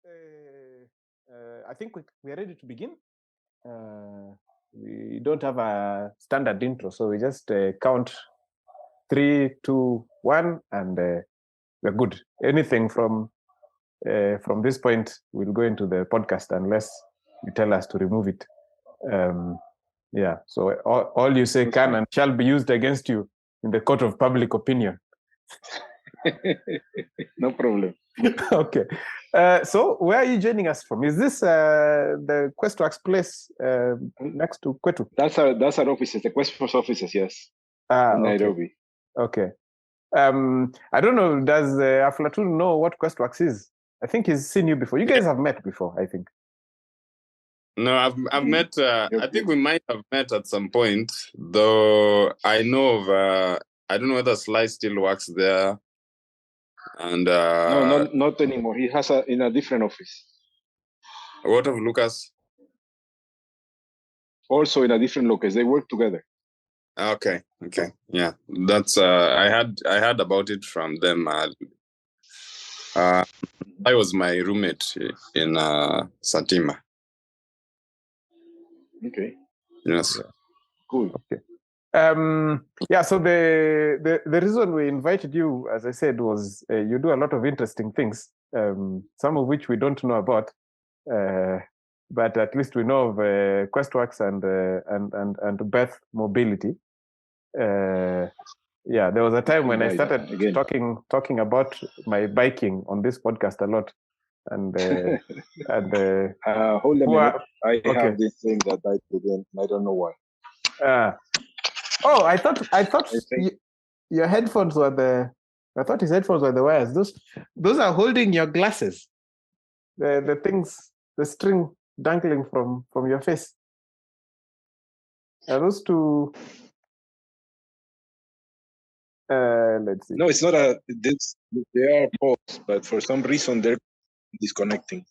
I think we are ready to begin. We don't have a standard intro, so we just count 3, 2, 1, and we're good. Anything from this point will go into the podcast unless you tell us to remove it. Yeah, so all you say can and shall be used against you in the court of public opinion. No problem. Okay. So where are you joining us from? Is this the Questworks place next to Kwetu? That's our offices, the Questworks offices, yes. In Nairobi. Okay. I don't know, does Aflatun know what Questworks is? I think he's seen you before. You guys have met before, I think. No, I've met, I think we might have met at some point, though I know of, I don't know whether Sly still works there. And no, not anymore. He has in a different office. What of Lucas? Also in a different location. They work together. Okay. Yeah, that's I heard about it from them. I was my roommate in Satima. Okay. Yes. Cool. Okay. Yeah, so the reason we invited you, as I said, was you do a lot of interesting things, some of which we don't know about, but at least we know of Questworks and Beth Mobility. Yeah, there was a time when I started talking about my biking on this podcast a lot, and hold a minute. I have this thing that I did, and I don't know why. Oh, I thought your headphones were the. I thought his headphones were the wires. Those are holding your glasses. The things, the string dangling from your face. Are those two? Let's see. No, it's not they are poles, but for some reason they're disconnecting.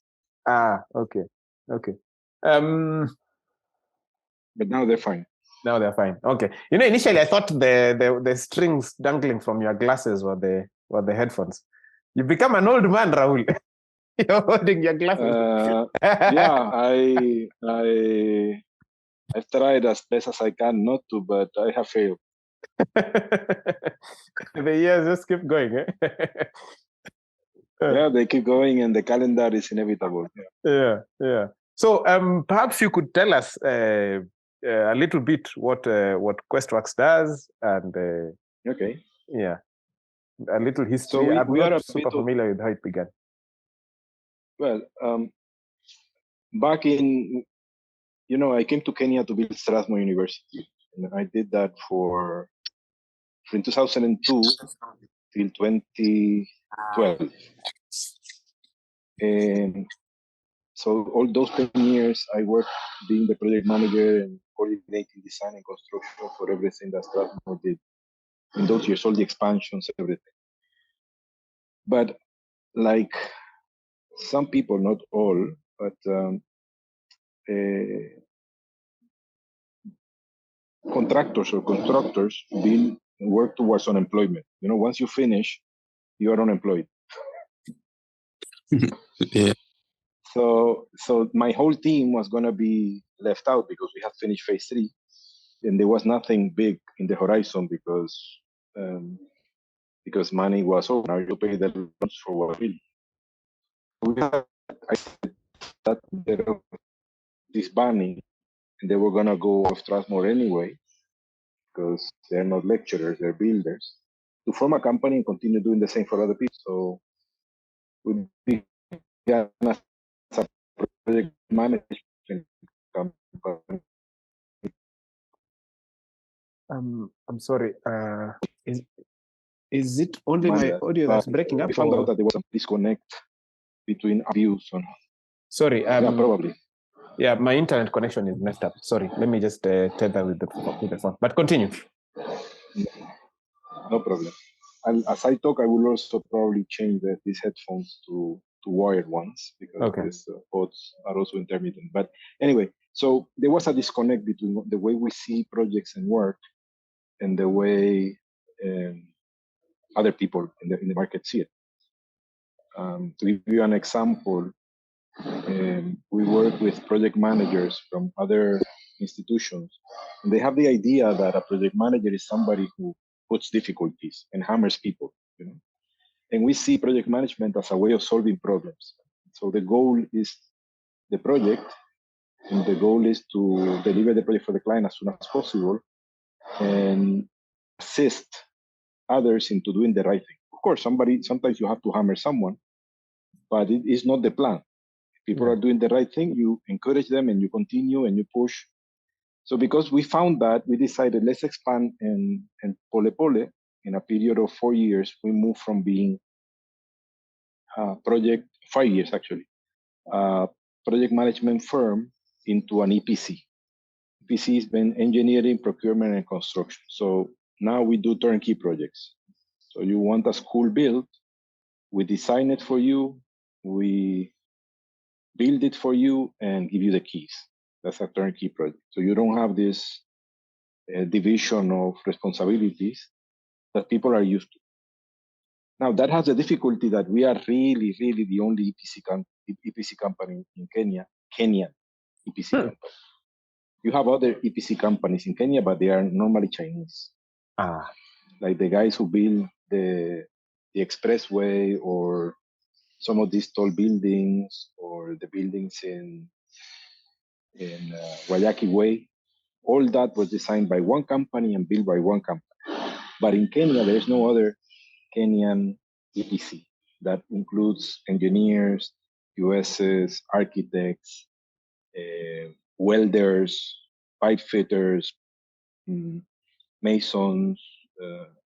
Okay. But now they're fine. Now they're fine. Okay. Initially I thought the strings dangling from your glasses were the headphones. You become an old man, Raul. You're holding your glasses. Yeah, I've tried as best as I can not to, but I have failed. The years just keep going. Yeah, they keep going, and the calendar is inevitable. Yeah. So perhaps you could tell us a little bit what Questworks does, and okay, yeah, a little history. So we are not super familiar with how it began. Well, back in, I came to Kenya to build Strathmore University, and I did that from 2002 till 2012. And so all those 10 years, I worked being the project manager and coordinating design and construction for everything that Strathmore did. In those years, all the expansions, everything. But like some people, not all, but contractors or constructors work towards unemployment. Once you finish, you are unemployed. Yeah. So my whole team was going to be left out because we had finished phase 3, and there was nothing big in the horizon because money was over. Now you pay the loans for what we had this banning, and they were going to go off Strathmore anyway because they're not lecturers, they're builders, to form a company and continue doing the same for other people. So we began as a project management company. I'm sorry. Is it only my audio that's breaking up? We found out that there was a disconnect between views on. Sorry. Yeah, probably. Yeah, my internet connection is messed up. Sorry. Let me just tether with the phone. But continue. No problem. And as I talk, I will also probably change these headphones to wired ones because these pods are also intermittent. But anyway, so there was a disconnect between the way we see projects and work and the way other people in the market see it. To give you an example, We work with project managers from other institutions, and they have the idea that a project manager is somebody who puts difficulties and hammers people, you know. And we see project management as a way of solving problems. So the goal is the project, and the goal is to deliver the project for the client as soon as possible and assist others into doing the right thing. Of course, sometimes you have to hammer someone, but it is not the plan. People are doing the right thing, you encourage them and you continue and you push. So because we found that, we decided let's expand, and Pole Pole, in a period of 4 years, we moved from being a project, 5 years actually, project management firm into an EPC. EPC has been engineering, procurement, and construction. So now we do turnkey projects. So you want a school built, we design it for you, we build it for you, and give you the keys. That's a turnkey project. So you don't have this division of responsibilities that people are used to. Now that has a difficulty that we are really, really the only EPC company in Kenya, Kenyan EPC company. You have other EPC companies in Kenya, but they are normally Chinese. Like the guys who build the expressway, or some of these tall buildings, or the buildings in Wayaki Way. All that was designed by one company and built by one company. But in Kenya, there is no other Kenyan EPC that includes engineers, USs, architects, welders, pipe fitters, masons,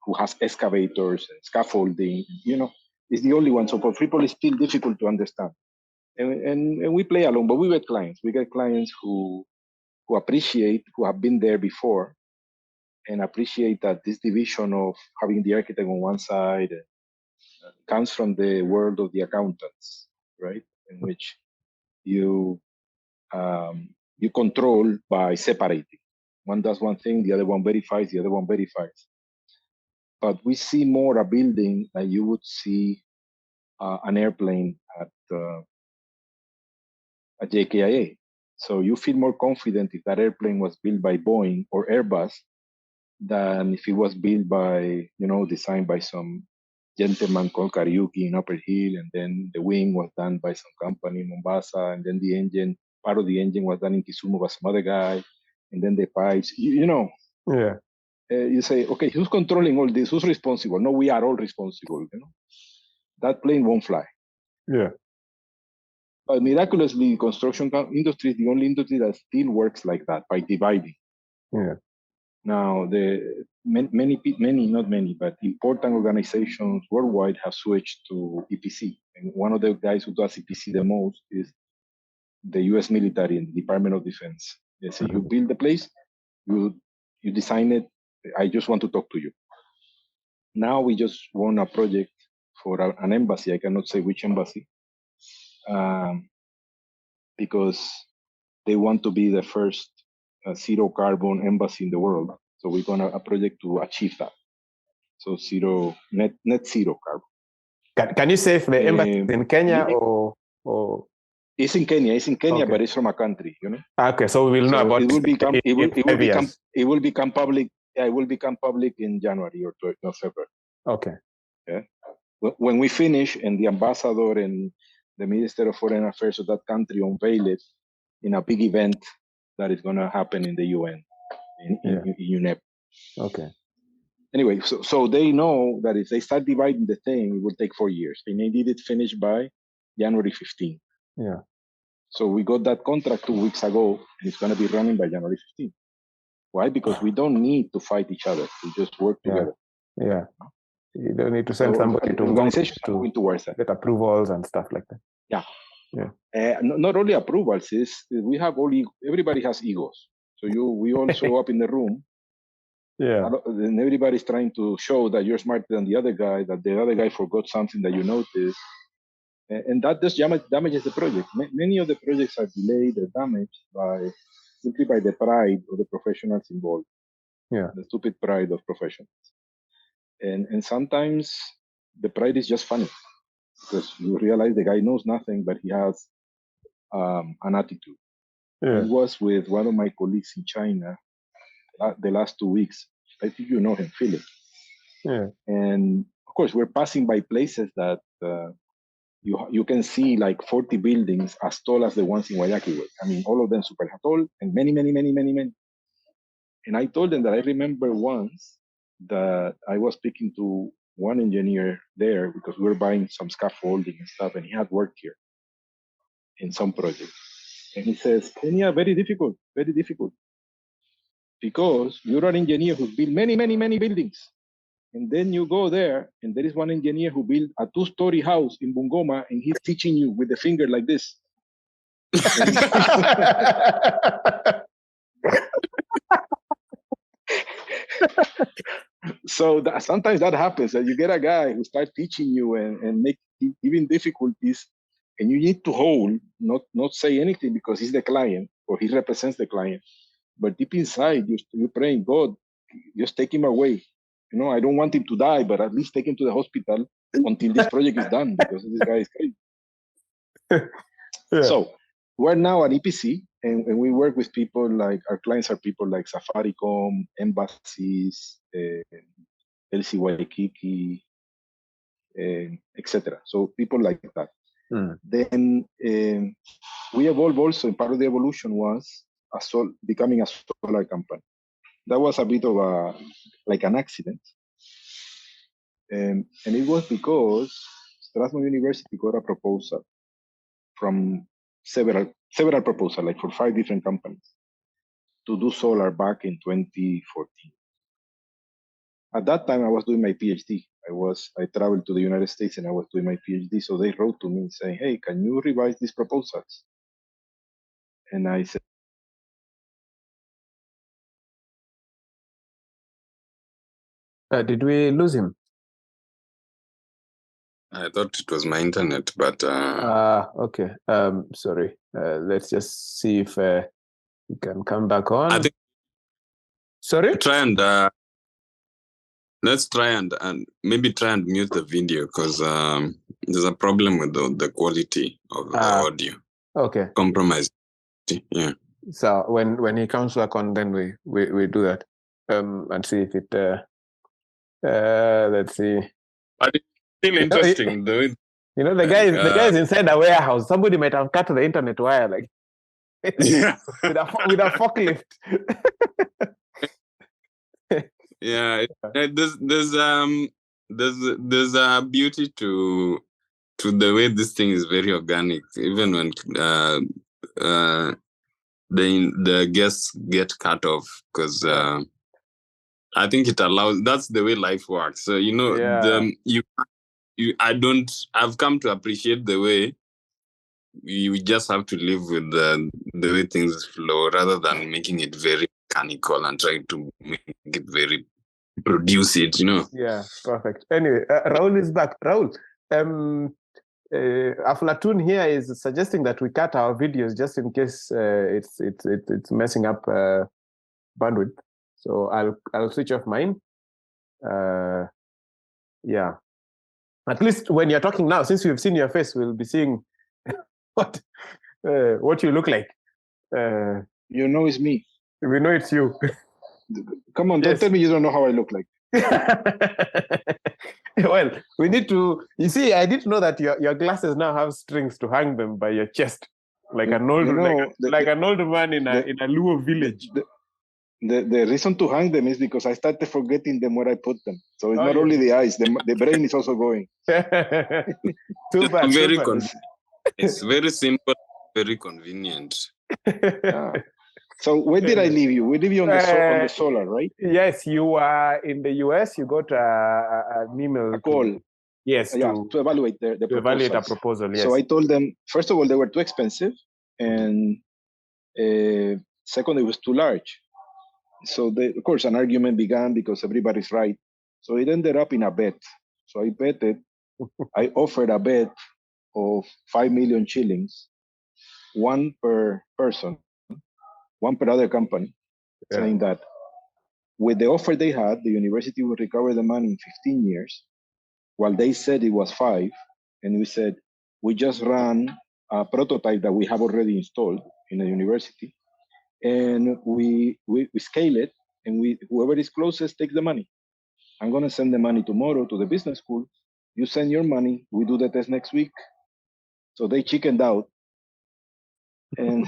who has excavators and scaffolding. You know, it's the only one. So for people, it's still difficult to understand. And we play along, but we get clients. We get clients who appreciate, who have been there before, and appreciate that this division of having the architect on one side comes from the world of the accountants, right? In which you control by separating. One does one thing, the other one verifies, the other one verifies. But we see more a building like you would see an airplane at JKIA. So you feel more confident if that airplane was built by Boeing or Airbus than if it was built by, designed by some gentleman called Kariuki in Upper Hill, and then the wing was done by some company in Mombasa, and then the engine, part of the engine was done in Kisumu by some other guy, and then the pipes, Yeah. You say, okay, who's controlling all this? Who's responsible? No, we are all responsible, That plane won't fly. Yeah. But miraculously, construction industry is the only industry that still works like that, by dividing. Yeah. Now, many, not many, but important organizations worldwide have switched to EPC. And one of the guys who does EPC the most is the US military and the Department of Defense. They say, you build the place, you design it, I just want to talk to you. Now we just won a project for an embassy. I cannot say which embassy, because they want to be the first zero carbon embassy in the world. So we're going to a project to achieve that. So net zero carbon. Can you say if the embassy is in Kenya or? It's in Kenya. It's in Kenya, Okay. but it's from a country, Okay, so we will know about it. It will become public. Yeah, it will become public in January or February. Okay. Yeah. When we finish, and the ambassador and the Minister of Foreign Affairs of that country unveil it in a big event that is going to happen in the UN, in UNEP. Okay. Anyway, so they know that if they start dividing the thing, it will take 4 years. They need it finished by January 15. Yeah. So we got that contract 2 weeks ago, and it's going to be running by January 15. Why? Because we don't need to fight each other. We just work together. Yeah. You don't need to send somebody to organizations are moving towards that. Get approvals and stuff like that. Yeah. Yeah. Not only approvals, we have everybody has egos. So we all show up in the room. Yeah. And everybody's trying to show that you're smarter than the other guy, that the other guy forgot something that you noticed. And that just damages the project. Many of the projects are delayed or damaged simply by the pride of the professionals involved. Yeah. The stupid pride of professionals. And sometimes the pride is just funny, because you realize the guy knows nothing, but he has an attitude. Yeah. I was with one of my colleagues in China the last 2 weeks. I think you know him, Philip. Yeah. And of course, we're passing by places that you can see like 40 buildings as tall as the ones in Guayaquil. I mean, all of them super tall and many. And I told them that I remember once that I was speaking to one engineer there because we were buying some scaffolding and stuff, and he had worked here in some project. And he says, Kenya, very difficult, because you're an engineer who's built many buildings. And then you go there, and there is one engineer who built a 2-story house in Bungoma, and he's teaching you with the finger like this. So sometimes that happens, that you get a guy who starts teaching you and make even difficulties, and you need to hold, not say anything because he's the client or he represents the client. But deep inside, you're praying, God, just take him away. You know, I don't want him to die, but at least take him to the hospital until this project is done, because this guy is crazy. Yeah. So we're now at EPC, and we work with people like, our clients are people like Safaricom, embassies, LC Waikiki, etc. So people like that. Then we evolved also, and part of the evolution was becoming a solar company. That was a bit of like an accident. And it was because Strathmore University got a proposal from several proposals, like for 5 different companies, to do solar back in 2014. At that time, I was doing my PhD. I traveled to the United States and I was doing my PhD. So they wrote to me saying, hey, can you revise these proposals? And I said, did we lose him? I thought it was my internet, but okay. Sorry. Let's just see if he can come back on. I think sorry. Let's try and maybe try and mute the video, because there's a problem with the quality of the audio. Okay. Compromise. Yeah. So when he comes back on, then we do that. And see if it. Let's see. But it's still interesting, though. You know, the guy is inside a warehouse. Somebody might have cut the internet wire, like with a forklift. Yeah, there's a beauty to the way this thing is very organic, even when the guests get cut off, because I think it allows. That's the way life works. So I've come to appreciate the way you just have to live with the way things flow, rather than making it very mechanical and trying to make it very produce it, Yeah, perfect. Anyway, Raul is back. Raul, Aflatun here is suggesting that we cut our videos just in case it's messing up bandwidth. So I'll switch off mine. Yeah. At least when you're talking now, since we've seen your face, we'll be seeing what you look like. You know it's me. We know it's you. Come on, don't tell me you don't know how I look like. Well, we need to. You see, I didn't know that your glasses now have strings to hang them by your chest, like an old an old man in a Luo village. The reason to hang them is because I started forgetting them where I put them. So it's not only the eyes; the brain is also going. Too bad. It's very simple, very convenient. So where did I leave you? We leave you on the solar, right? Yes, you are in the US. You got an email. A call. Yes, to evaluate the to evaluate a proposal. Yes. So I told them, first of all, they were too expensive, and second, it was too large. So of course, an argument began because everybody's right. So it ended up in a bet. So I betted. I offered a bet of 5 million shillings, one per person, one per other company, saying that with the offer they had, the university would recover the money in 15 years, while they said it was 5. And we said, we just ran a prototype that we have already installed in a university, and we scale it, and whoever is closest takes the money. I'm going to send the money tomorrow to the business school. You send your money. We do the test next week. So they chickened out, and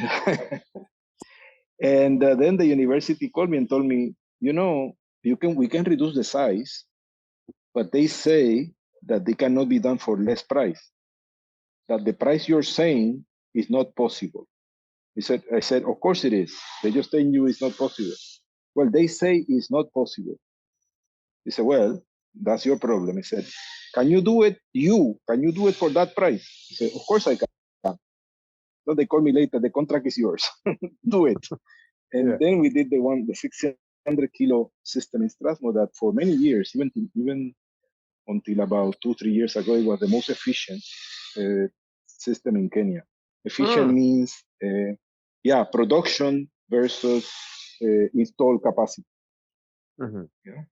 and then the university called me and told me, we can reduce the size, but they say that they cannot be done for less price. That the price you're saying is not possible. I said, of course it is. They just telling you it's not possible. Well, they say it's not possible. He said, well, that's your problem. He said, can you do it? Can you do it for that price? He said, of course I can. So they called me later, the contract is yours. Do it. And then we did the 600 kilo system in Strasbourg that for many years, even until about 2-3 years ago, it was the most efficient system in Kenya. Efficient means, production versus install capacity. Yeah.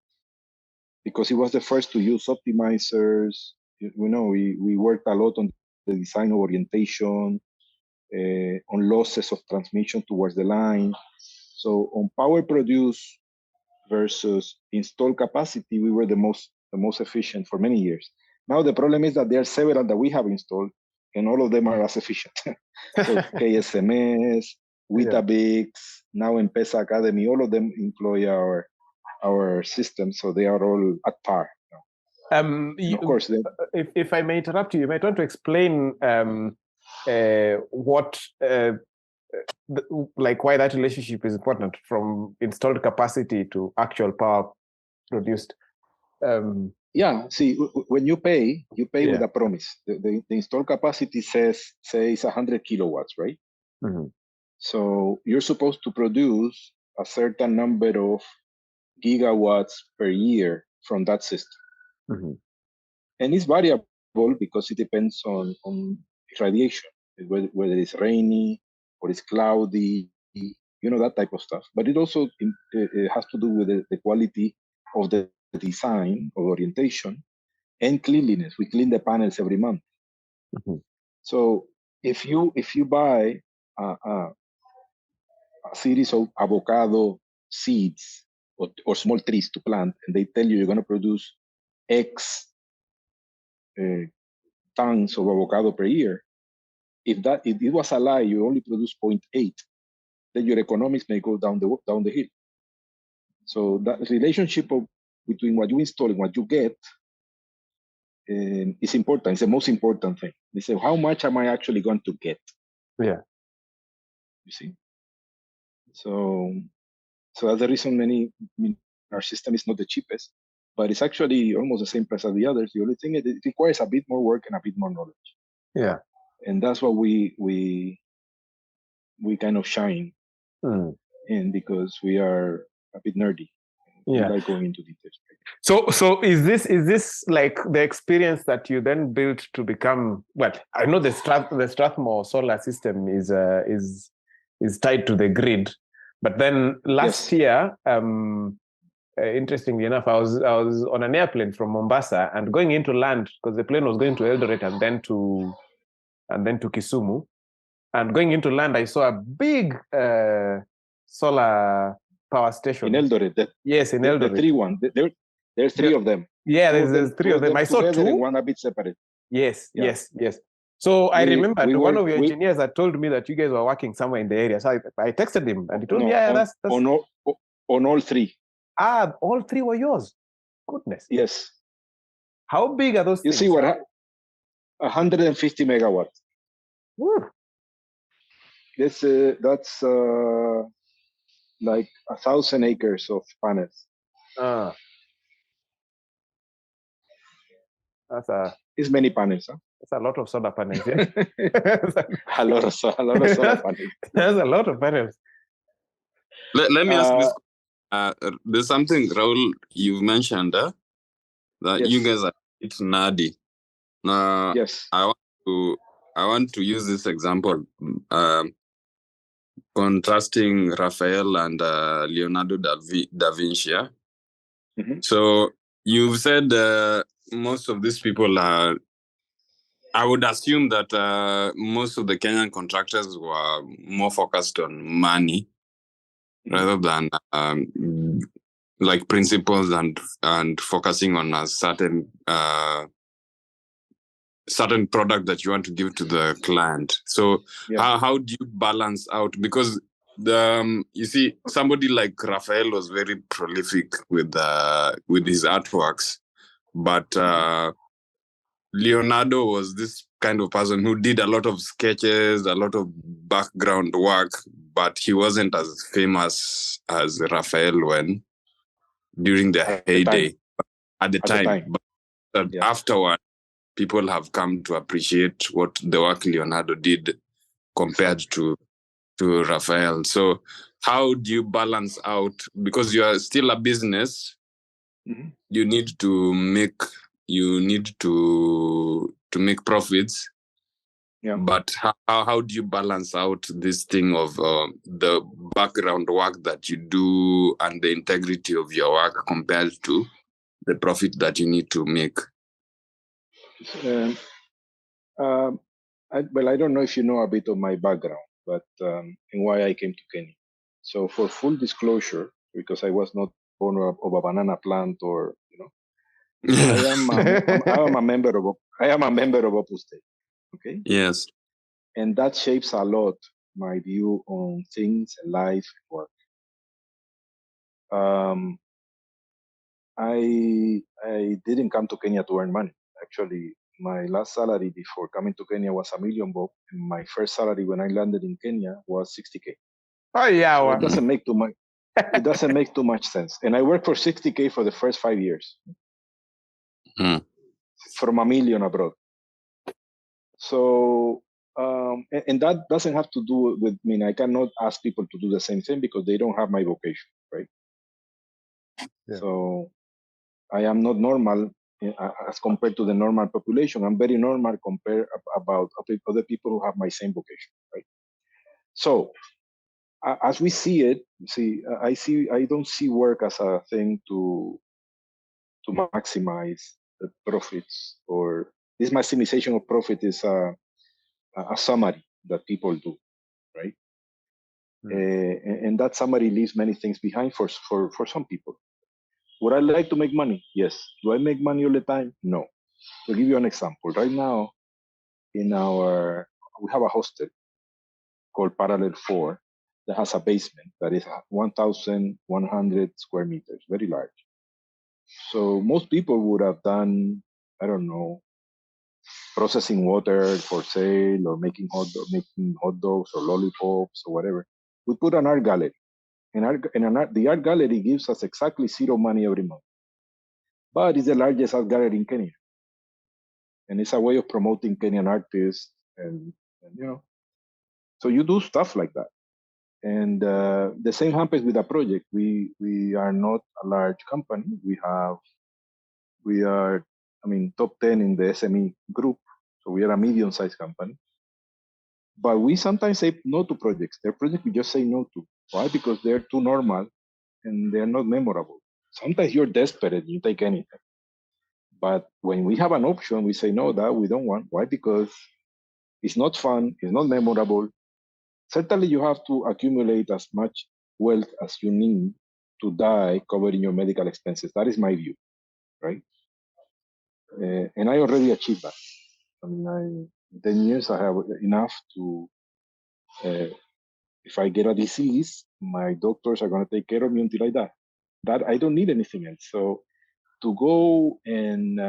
Because it was the first to use optimizers. We worked a lot on the design of orientation, on losses of transmission towards the line. So on power produced versus install capacity, we were the most efficient for many years. Now the problem is that there are several that we have installed, and all of them are as efficient. So KSMS, Weetabix, now M-Pesa Academy, all of them employ our system, so they are all at par. Of course, if I may interrupt you might want to explain what why that relationship is important from installed capacity to actual power produced. See, when you pay with a promise. The installed capacity says 100 kilowatts, right? Mm-hmm. So you're supposed to produce a certain number of gigawatts per year from that system. Mm-hmm. And it's variable because it depends on radiation, whether it's rainy or it's cloudy, that type of stuff. But it also it has to do with the quality of the design or orientation and cleanliness. We clean the panels every month. Mm-hmm. So if you buy a series of avocado seeds or small trees to plant, and they tell you you're going to produce X tons of avocado per year, if it was a lie, you only produce 0.8, then your economics may go down the hill. So that relationship between what you install and what you get is important. It's the most important thing. They say, how much am I actually going to get? Yeah. You see? So that's the reason our system is not the cheapest, but it's actually almost the same price as the others. The only thing is it requires a bit more work and a bit more knowledge. Yeah. And that's what we kind of shine in, because we are a bit nerdy. We like going into details. So is this like the experience that you then built to become? Well, I know the Strathmore solar system is tied to the grid, but then last year, interestingly enough, I was on an airplane from Mombasa and going into land, because the plane was going to Eldoret and then to Kisumu, and going into land, I saw a big solar power station in Eldoret. Yes, in Eldoret. The 3-1. There's 3 of them. Yeah, there's 3 of them. I saw 2. And one a bit separate. Yes. So I remember one of your engineers had told me that you guys were working somewhere in the area. So I texted him and he told me, that's on all 3. All 3 were yours. Goodness. Yes. How big are those things? You see what? 150 megawatts. Woo. That's like 1,000 acres of panels. It's many panels. Huh? That's a lot of solar panels. Yeah? a lot of solar panels. That's a lot of panels. Let me ask this. There's something, Raul, you've mentioned that you guys are nerdy. Yes. I want to use this example, contrasting Raphael and Leonardo da Vinci. Yeah? Mm-hmm. So you've said most of these people are I would assume that most of the Kenyan contractors were more focused on money rather than like principles and focusing on a certain product that you want to give to the client. So how do you balance out? Because you see, somebody like Rafael was very prolific with his artworks, but Leonardo was this kind of person who did a lot of sketches, a lot of background work, but he wasn't as famous as Rafael during the heyday. At the time. But afterward, people have come to appreciate what the work Leonardo did compared to Rafael. So how do you balance out? Because you are still a business, you need to make profits. But how do you balance out this thing of the background work that you do and the integrity of your work compared to the profit that you need to make? I don't know if you know a bit of my background, but and why I came to Kenya. So for full disclosure, because I was not owner of a banana plant or, I am a member of Opus Dei. Okay. Yes. And that shapes a lot my view on things, life, and work. I didn't come to Kenya to earn money. Actually, my last salary before coming to Kenya was $1 million, and my first salary when I landed in Kenya was $60K. Oh yeah, so it doesn't make too much. It doesn't make too much sense. And I worked for $60K for the first 5 years, from $1 million abroad. So, and that doesn't have to do with. I mean, I cannot ask people to do the same thing because they don't have my vocation, right? Yeah. So, I am not normal as compared to the normal population. I'm very normal compared about other people who have my same vocation, right? So, as we see it, I don't see work as a thing to maximize the profits, or this maximization of profit is a summary that people do, right? And that summary leaves many things behind for some people. Would I like to make money? Yes. Do I make money all the time? No. To give you an example, right now we have a hostel called Parallel 4 that has a basement that is 1,100 square meters, very large. So most people would have done, I don't know, processing water for sale or making hot dogs or lollipops or whatever. We put an art gallery. The art gallery gives us exactly zero money every month. But it's the largest art gallery in Kenya. And it's a way of promoting Kenyan artists and so you do stuff like that. And the same happens with a project. We are not a large company. We are, top 10 in the SME group. So we are a medium-sized company. But we sometimes say no to projects. There are projects we just say no to. Why? Because they're too normal and they're not memorable. Sometimes you're desperate, you take anything. But when we have an option, we say no, that we don't want. Why? Because it's not fun, it's not memorable. Certainly you have to accumulate as much wealth as you need to die covering your medical expenses. That is my view, right? And I already achieved that. In 10 years, I have enough to, if I get a disease, my doctors are going to take care of me until I die. That I don't need anything else. So to go and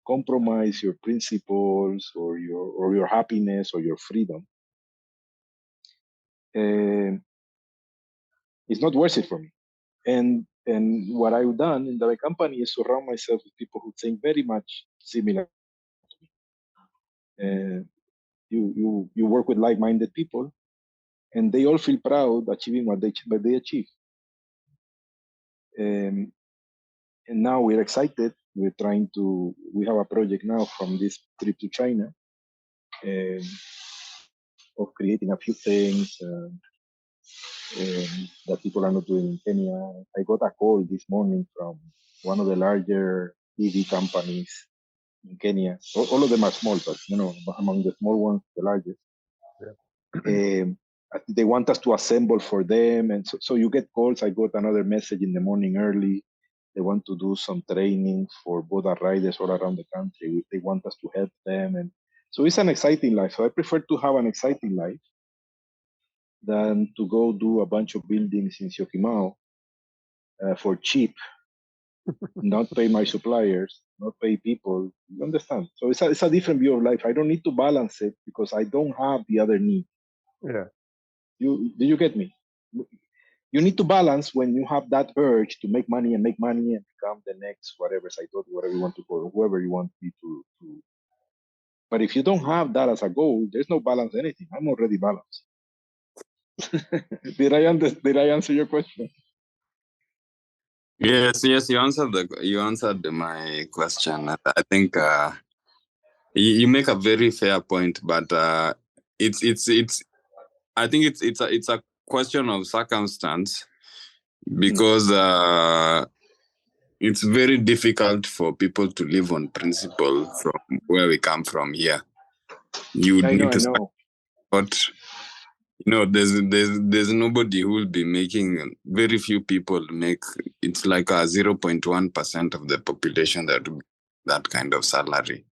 compromise your principles or your happiness or your freedom, it's not worth it for me. And what I've done in the company is surround myself with people who think very much similar to me. You work with like-minded people, and they all feel proud achieving what they achieve. And now we're excited. We have a project now from this trip to China of creating a few things that people are not doing in Kenya. I got a call this morning from one of the larger EV companies in Kenya. All of them are small, but among the small ones, the largest. Yeah. They want us to assemble for them, and so you get calls. I got another message in the morning early. They want to do some training for border riders all around the country. They want us to help them, and so it's an exciting life. So I prefer to have an exciting life than to go do a bunch of buildings in Syokimau for cheap, not pay my suppliers, not pay people. You understand? So it's a different view of life. I don't need to balance it because I don't have the other need. Yeah. Do you get me? You need to balance when you have that urge to make money and become the next whatever whatever you want to call, whoever you want me to. But if you don't have that as a goal, there's no balance anything. I'm already balanced. Did I answer your question? Yes, you answered my question. I think you make a very fair point, but it's I think it's a question of circumstance, because it's very difficult for people to live on principle from where we come from here. You would need to support. There's nobody who will be making. Very few people make. It's like a 0.1% of the population that will that kind of salary.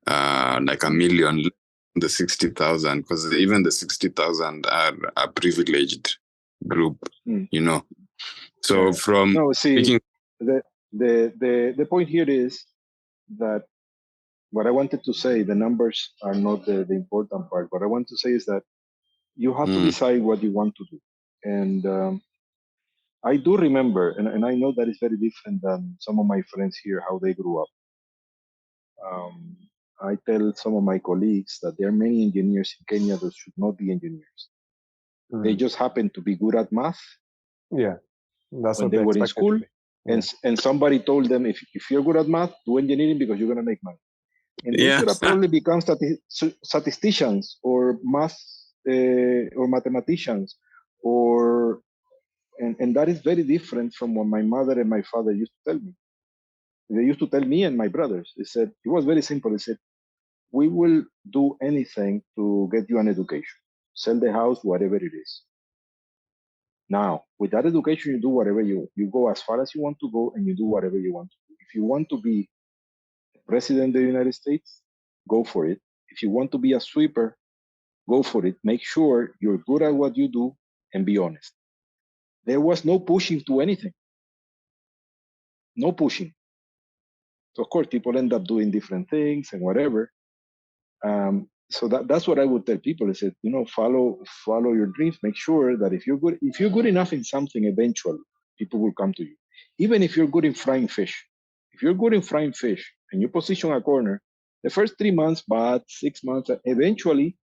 Like a million, the 60,000, because even the 60,000 are a privileged group. So from see, the point here is that what I wanted to say, the numbers are not the important part. What I want to say is that you have to decide what you want to do. And I do remember, and I know that it's very different than some of my friends here, how they grew up. I tell some of my colleagues that there are many engineers in Kenya that should not be engineers. They just happen to be good at math. Yeah, that's when they were in school. And somebody told them, if you're good at math, do engineering because you're going to make money. And they should have probably become statisticians or math or mathematicians, and that is very different from what my mother and my father used to tell me. They used to tell me and my brothers. They said, it was very simple. They said, we will do anything to get you an education. Sell the house, whatever it is. Now, with that education, you do whatever you go as far as you want to go, and you do whatever you want to do. If you want to be president of the United States, go for it. If you want to be a sweeper, go for it. Make sure you're good at what you do and be honest. There was no pushing to anything. No pushing. So of course, people end up doing different things and whatever. So that's what I would tell people. I said, follow your dreams. Make sure that if you're good enough in something, eventually people will come to you. Even if you're good in frying fish. If you're good in frying fish and you position a corner, the first 3 months, but 6 months, eventually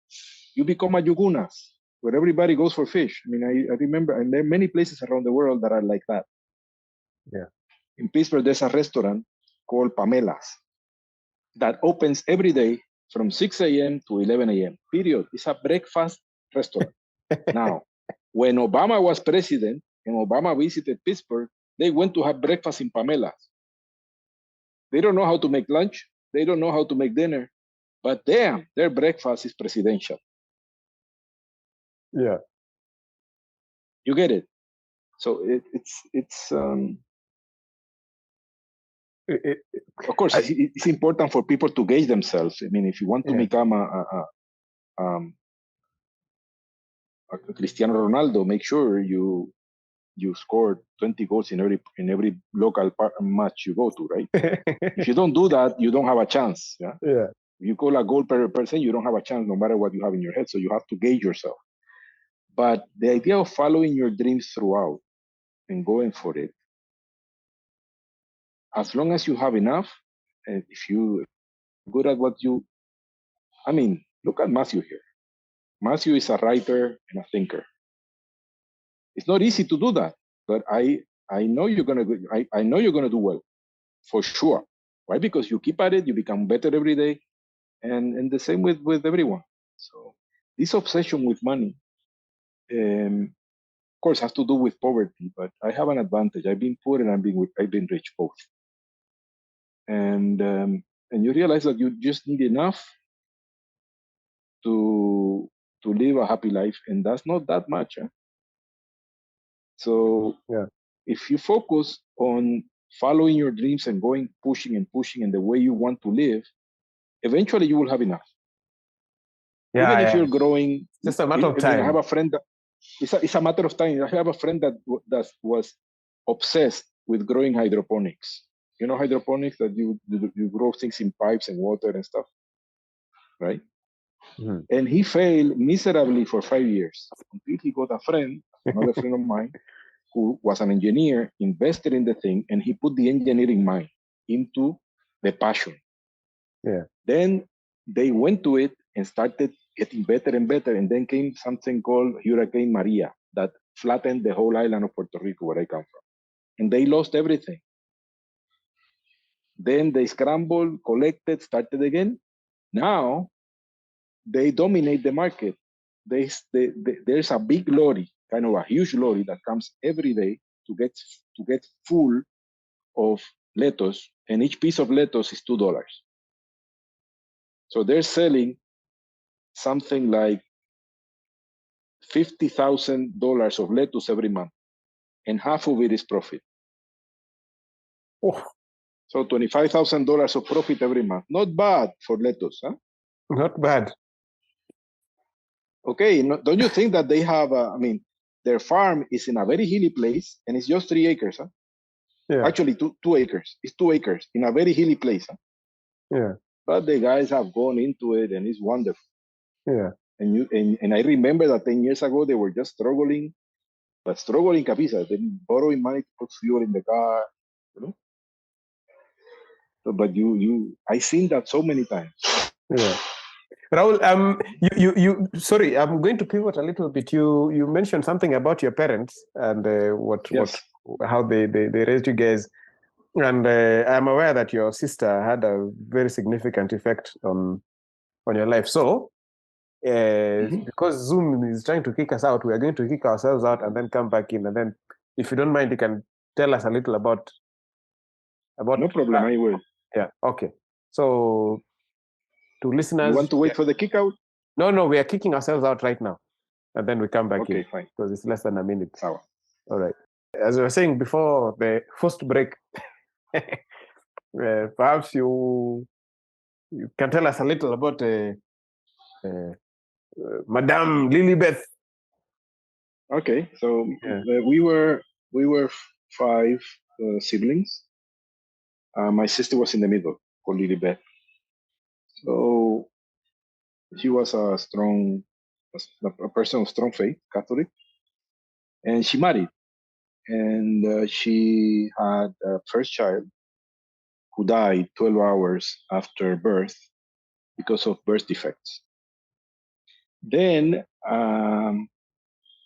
you become a yugunas, where everybody goes for fish. I mean, I remember, and there are many places around the world that are like that. Yeah. In Pittsburgh, there's a restaurant called Pamela's that opens every day from 6 a.m. to 11 a.m. Period. It's a breakfast restaurant. Now, when Obama was president and Obama visited Pittsburgh, they went to have breakfast in Pamela's. They don't know how to make lunch. They don't know how to make dinner. But damn, their breakfast is presidential. Yeah. You get it? So it's of course, it's important for people to gauge themselves. I mean, if you want to become a Cristiano Ronaldo, make sure you score 20 goals in every local match you go to, right? If you don't do that, you don't have a chance. Yeah. Yeah. If you call a goal per person, you don't have a chance, no matter what you have in your head. So you have to gauge yourself. But the idea of following your dreams throughout and going for it, as long as you have enough, and if you're good at what you, I mean, look at Matthew here. Matthew is a writer and a thinker. It's not easy to do that, but I know you're gonna I know you're gonna do well, for sure. Why? Because you keep at it, you become better every day, and the same with everyone. So this obsession with money, of course, has to do with poverty, but I have an advantage. I've been poor and I've been rich both. And and you realize that you just need enough to live a happy life, and that's not that much. Huh? So if you focus on following your dreams and going pushing in the way you want to live, eventually you will have enough. Even if you're growing, just a matter of time. I have a friend that it's a matter of time. I have a friend that was obsessed with growing hydroponics. You know hydroponics, that you grow things in pipes and water and stuff, right? Mm-hmm. And he failed miserably for 5 years until he got a friend, another friend of mine, who was an engineer, invested in the thing, and he put the engineering mind into the passion. Yeah. Then they went to it and started getting better and better, and then came something called Hurricane Maria that flattened the whole island of Puerto Rico, where I come from. And they lost everything. Then they scrambled, collected, started again. Now they dominate the market. There's a big lorry, kind of a huge lorry, that comes every day to get full of lettuce, and each piece of lettuce is $2. So they're selling something like $50,000 of lettuce every month, and half of it is profit. Oh. So $25,000 of profit every month. Not bad for lettuce, huh? Not bad. Okay, don't you think that they have? Their farm is in a very hilly place, and it's just 3 acres, huh? Yeah. Actually, 2 acres. It's 2 acres in a very hilly place, huh? Yeah. But the guys have gone into it, and it's wonderful. Yeah. And I remember that 10 years ago they were just struggling, but struggling capisa. They borrowing money to put fuel in the car, you know. So, but I seen that so many times. Yeah. Raul, you sorry, I'm going to pivot a little bit. You mentioned something about your parents and how they raised you guys, and I'm aware that your sister had a very significant effect on your life. So, because Zoom is trying to kick us out, we are going to kick ourselves out and then come back in. And then, if you don't mind, you can tell us a little about. No problem, I will. Yeah. Okay. So, to listeners, you want to wait for the kick out? No, we are kicking ourselves out right now, and then we come back in. Okay, fine. Because it's less than a minute. All right. As I was saying before the first break, perhaps you can tell us a little about Madame Lilibeth. Okay, so we were 5 siblings. My sister was in the middle, called Lilibeth. So she was a person of strong faith, Catholic, and she married, and she had a first child who died 12 hours after birth because of birth defects. Then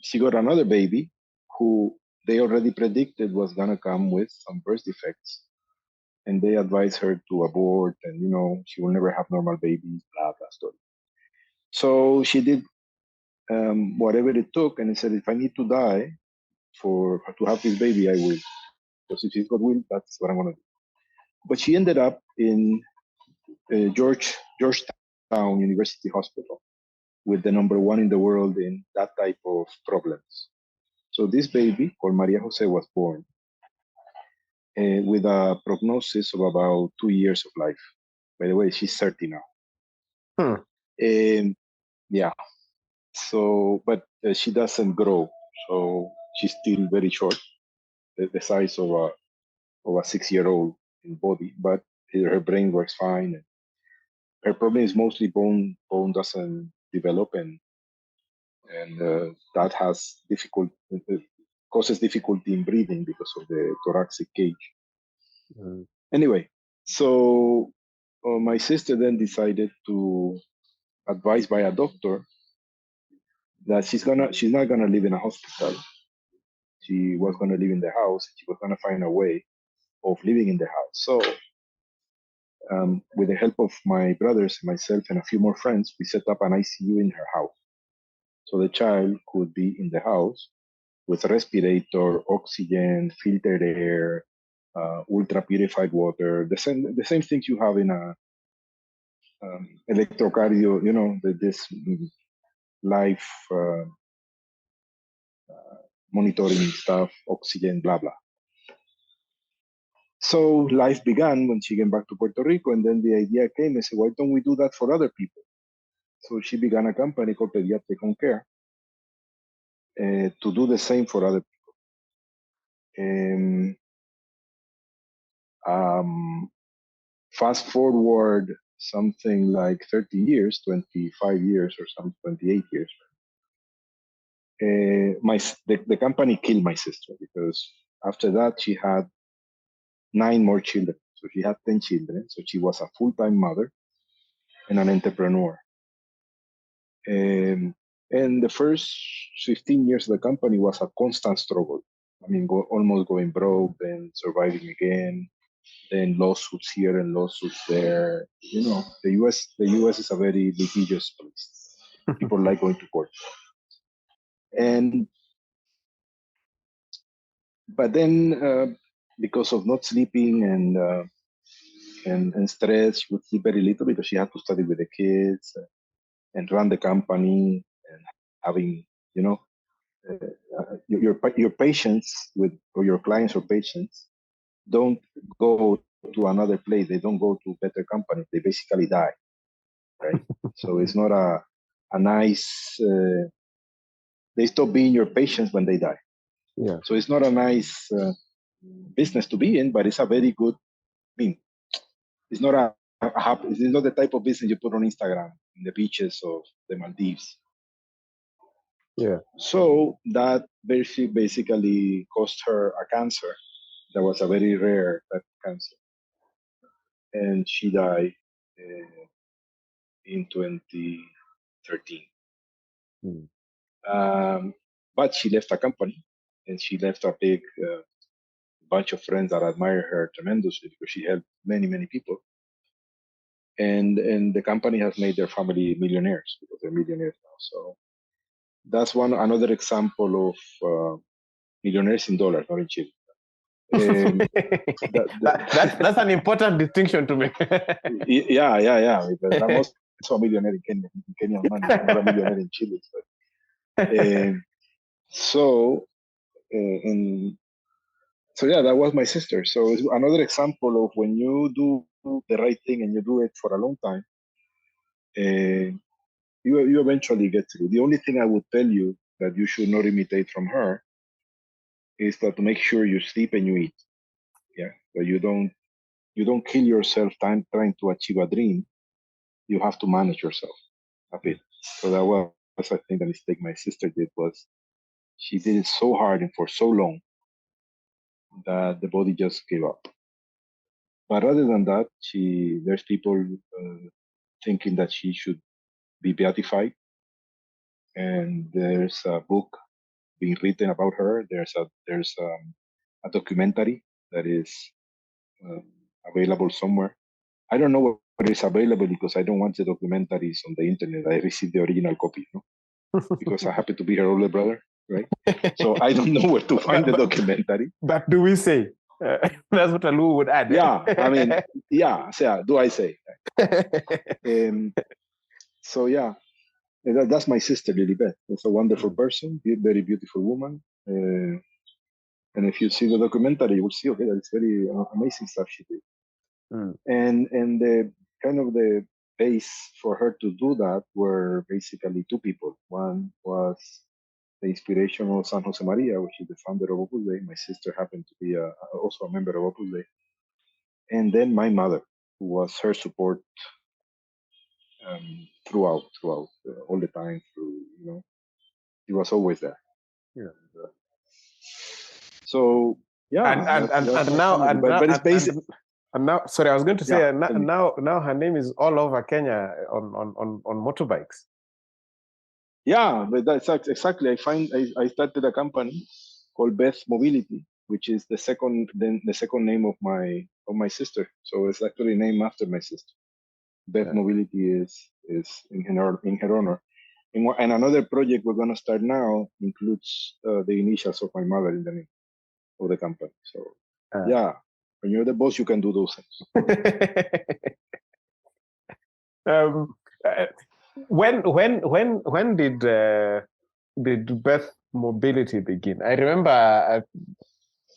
she got another baby who they already predicted was gonna come with some birth defects, and they advised her to abort, and she will never have normal babies, blah blah story. So she did whatever it took, and he said, if I need to die to have this baby, I will. Because if it's God will, that's what I'm gonna do. But she ended up in Georgetown University Hospital with the #1 in the world in that type of problems. So this baby called Maria Jose was born with a prognosis of about 2 years of life. By the way, she's 30 now. Yeah. So, but she doesn't grow. So she's still very short, the size of a 6-year-old in body, but her brain works fine. And her problem is mostly bone doesn't develop, and that causes difficulty in breathing because of the thoracic cage. Anyway, so my sister then decided to, advised by a doctor, that she's not gonna live in a hospital. She was gonna live in the house. She was gonna find a way of living in the house. So with the help of my brothers, myself, and a few more friends, we set up an ICU in her house. So the child could be in the house with respirator, oxygen, filtered air, ultra purified water, the same things you have in electrocardio, this life monitoring stuff, oxygen, blah, blah. So life began when she came back to Puerto Rico, and then the idea came and said, why don't we do that for other people? So she began a company called Pediatric Home Care to do the same for other people. Fast forward something like 30 years, 25 years or some 28 years. The company killed my sister because after that she had 9 more children. So she had 10 children. So she was a full-time mother and an entrepreneur. And the first 15 years of the company was a constant struggle. I mean, almost going broke, then surviving again, then lawsuits here and lawsuits there. The US is a very litigious place. People like going to court. But then because of not sleeping and stress, she would sleep very little because she had to study with the kids and run the company and having, your patients or your clients or patients don't go to another place. They don't go to better company. They basically die, right? So it's not a nice. They stop being your patients when they die. Yeah. So it's not a nice business to be in, but it's a very good. I mean, it's not it's not the type of business you put on Instagram in the beaches of the Maldives. Yeah. So that basically caused her a cancer. That was a very rare type of cancer, and she died in 2013. But she left a company, and she left a big bunch of friends that admire her tremendously because she helped many, many people. And the company has made their family millionaires because they're millionaires now. So that's another example of millionaires in dollars, not in Chile. That's an important distinction to make. Yeah. Because I'm also a millionaire in Kenya. In Kenyan money, I'm not a millionaire in Chile. But, so yeah, that was my sister. So it's another example of when you do the right thing and you do it for a long time, you eventually get through. The only thing I would tell you that you should not imitate from her is that to make sure you sleep and you eat. Yeah, but you don't kill yourself trying to achieve a dream. You have to manage yourself a bit. So that was, I think, the mistake my sister did was she did it so hard and for so long that the body just gave up. But other than that, there's people thinking that she should be beatified, and there's a book being written about her. There's a documentary that is available somewhere. I don't know where it's available because I don't want the documentaries on the internet. I received the original copy, because I happen to be her older brother, right? So I don't know where to find the documentary. But do we say? That's what Raul would add. Yeah, I mean, yeah. So do I say? So yeah, that's my sister, Lily Beth. It's a wonderful person, very beautiful woman. And if you see the documentary, you will see, okay, that's very amazing stuff she did. And the kind of the base for her to do that were basically 2 people. One was the inspiration of San Jose Maria, which is the founder of Opus Dei. My sister happened to be also a member of Opus Dei. And then my mother, who was her support throughout all the time. She was always there. Yeah. So yeah, and now it's basic. And now, sorry, I was going to say, now her name is all over Kenya on motorbikes. Yeah, but that's exactly. I started a company called Beth Mobility, which is the second name of my sister. So it's actually named after my sister. Beth Mobility is in her honor. And another project we're going to start now includes the initials of my mother in the name of the company. So yeah, when you're the boss, you can do those things. When did Beth Mobility begin? I remember.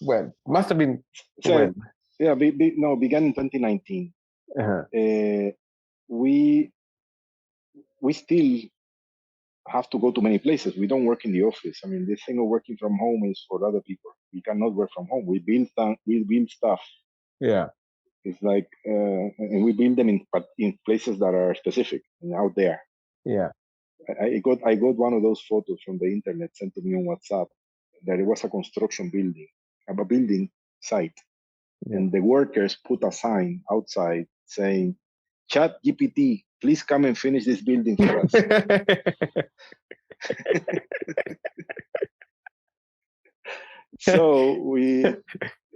Well, must have been So, when. yeah, began in 2019. Uh-huh. We still have to go to many places. We don't work in the office. I mean, this thing of working from home is for other people. We cannot work from home. We build stuff. Yeah. It's like, and we build them in places that are specific and out there. Yeah. I got one of those photos from the internet sent to me on WhatsApp. That it was a construction building, a building site, and the workers put a sign outside saying, "Chat GPT, please come and finish this building for us." So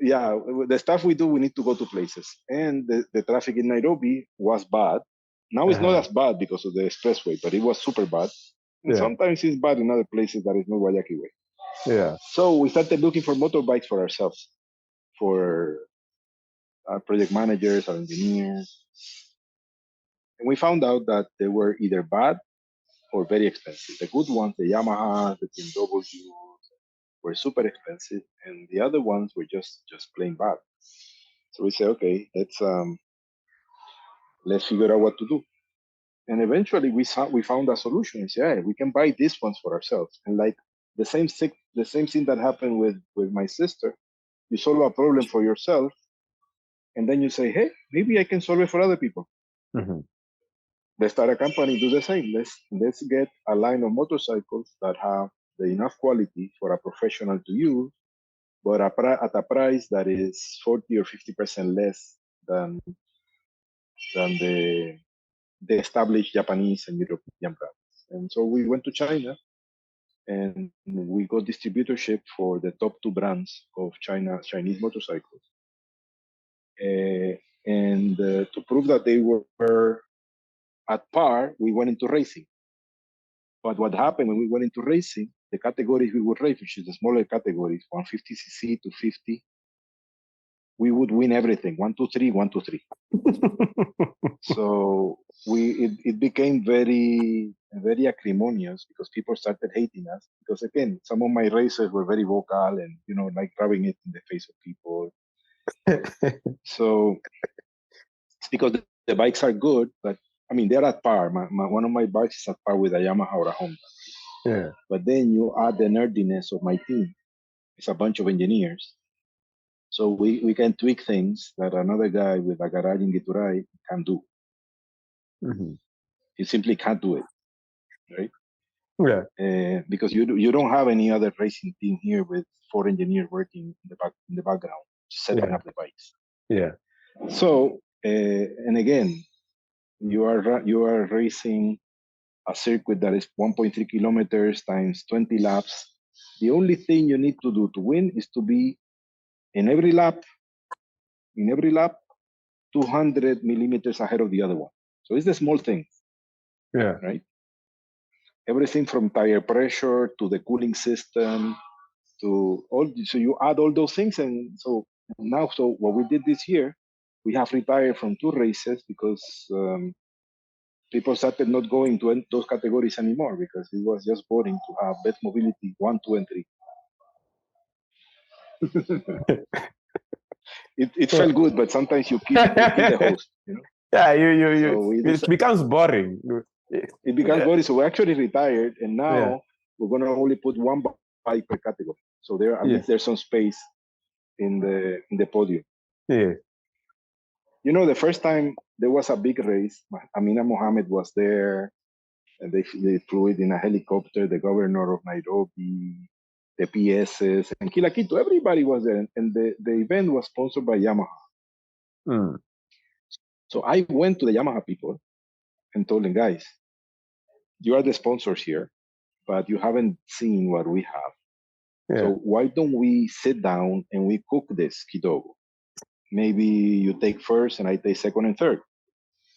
the stuff we do, we need to go to places, and the traffic in Nairobi was bad. Now it's not as bad because of the expressway, but it was super bad. And sometimes it's bad in other places that is not Guayaki way. Yeah. So we started looking for motorbikes for ourselves, for our project managers, our engineers. And we found out that they were either bad or very expensive. The good ones, the Yamaha, the BMW, were super expensive, and the other ones were just plain bad. So we said, okay, let's figure out what to do. And eventually we found a solution. We said, yeah, we can buy these ones for ourselves. And like the same thing that happened with my sister, you solve a problem for yourself, and then you say, hey, maybe I can solve it for other people. Mm-hmm. Let's start a company, do the same. Let's get a line of motorcycles that have the enough quality for a professional to use, but at a price that is 40 or 50% less than the established Japanese and European brands. And so we went to China and we got distributorship for the top two brands of Chinese motorcycles. And to prove that they were at par, we went into racing. But what happened when we went into racing, the categories we would race, which is the smaller categories, 150cc to 50, we would win everything, 1, 2, 3, 1, 2, 3. So it became very, very acrimonious because people started hating us. Because again, some of my racers were very vocal and, like rubbing it in the face of people. So it's because the bikes are good, but I mean, they're at par. One of my bikes is at par with a Yamaha or a Honda. Yeah. But then you add the nerdiness of my team. It's a bunch of engineers. So we can tweak things that another guy with a garage in Gituray can do. Mm-hmm. He simply can't do it, right? Yeah. Because you don't have any other racing team here with 4 engineers working in the background, setting up the bikes. Yeah. So and again, you are racing a circuit that is 1.3 kilometers times 20 laps. The only thing you need to do to win is to be in every lap 200 millimeters ahead of the other one. So it's the small things. Yeah. Right. Everything from tire pressure to the cooling system to all. So you add all those things, and so what we did this year, we have retired from 2 races because people started not going to those categories anymore because it was just boring to have Beth Mobility 1, 2, and 3. It felt good, but sometimes you kill the host. Yeah, So it becomes boring. It becomes boring. So we actually retired, and now we're gonna only put 1 bike per category. So there, at least there's some space in the podium. Yeah. The first time there was a big race, Amina Mohammed was there, and they flew it in a helicopter. The governor of Nairobi, the PSs, and Kilakito, everybody was there, and the event was sponsored by Yamaha. Mm. So I went to the Yamaha people and told them, guys, you are the sponsors here, but you haven't seen what we have. Yeah. So why don't we sit down and we cook this kidogo? Maybe you take first and I take second and third.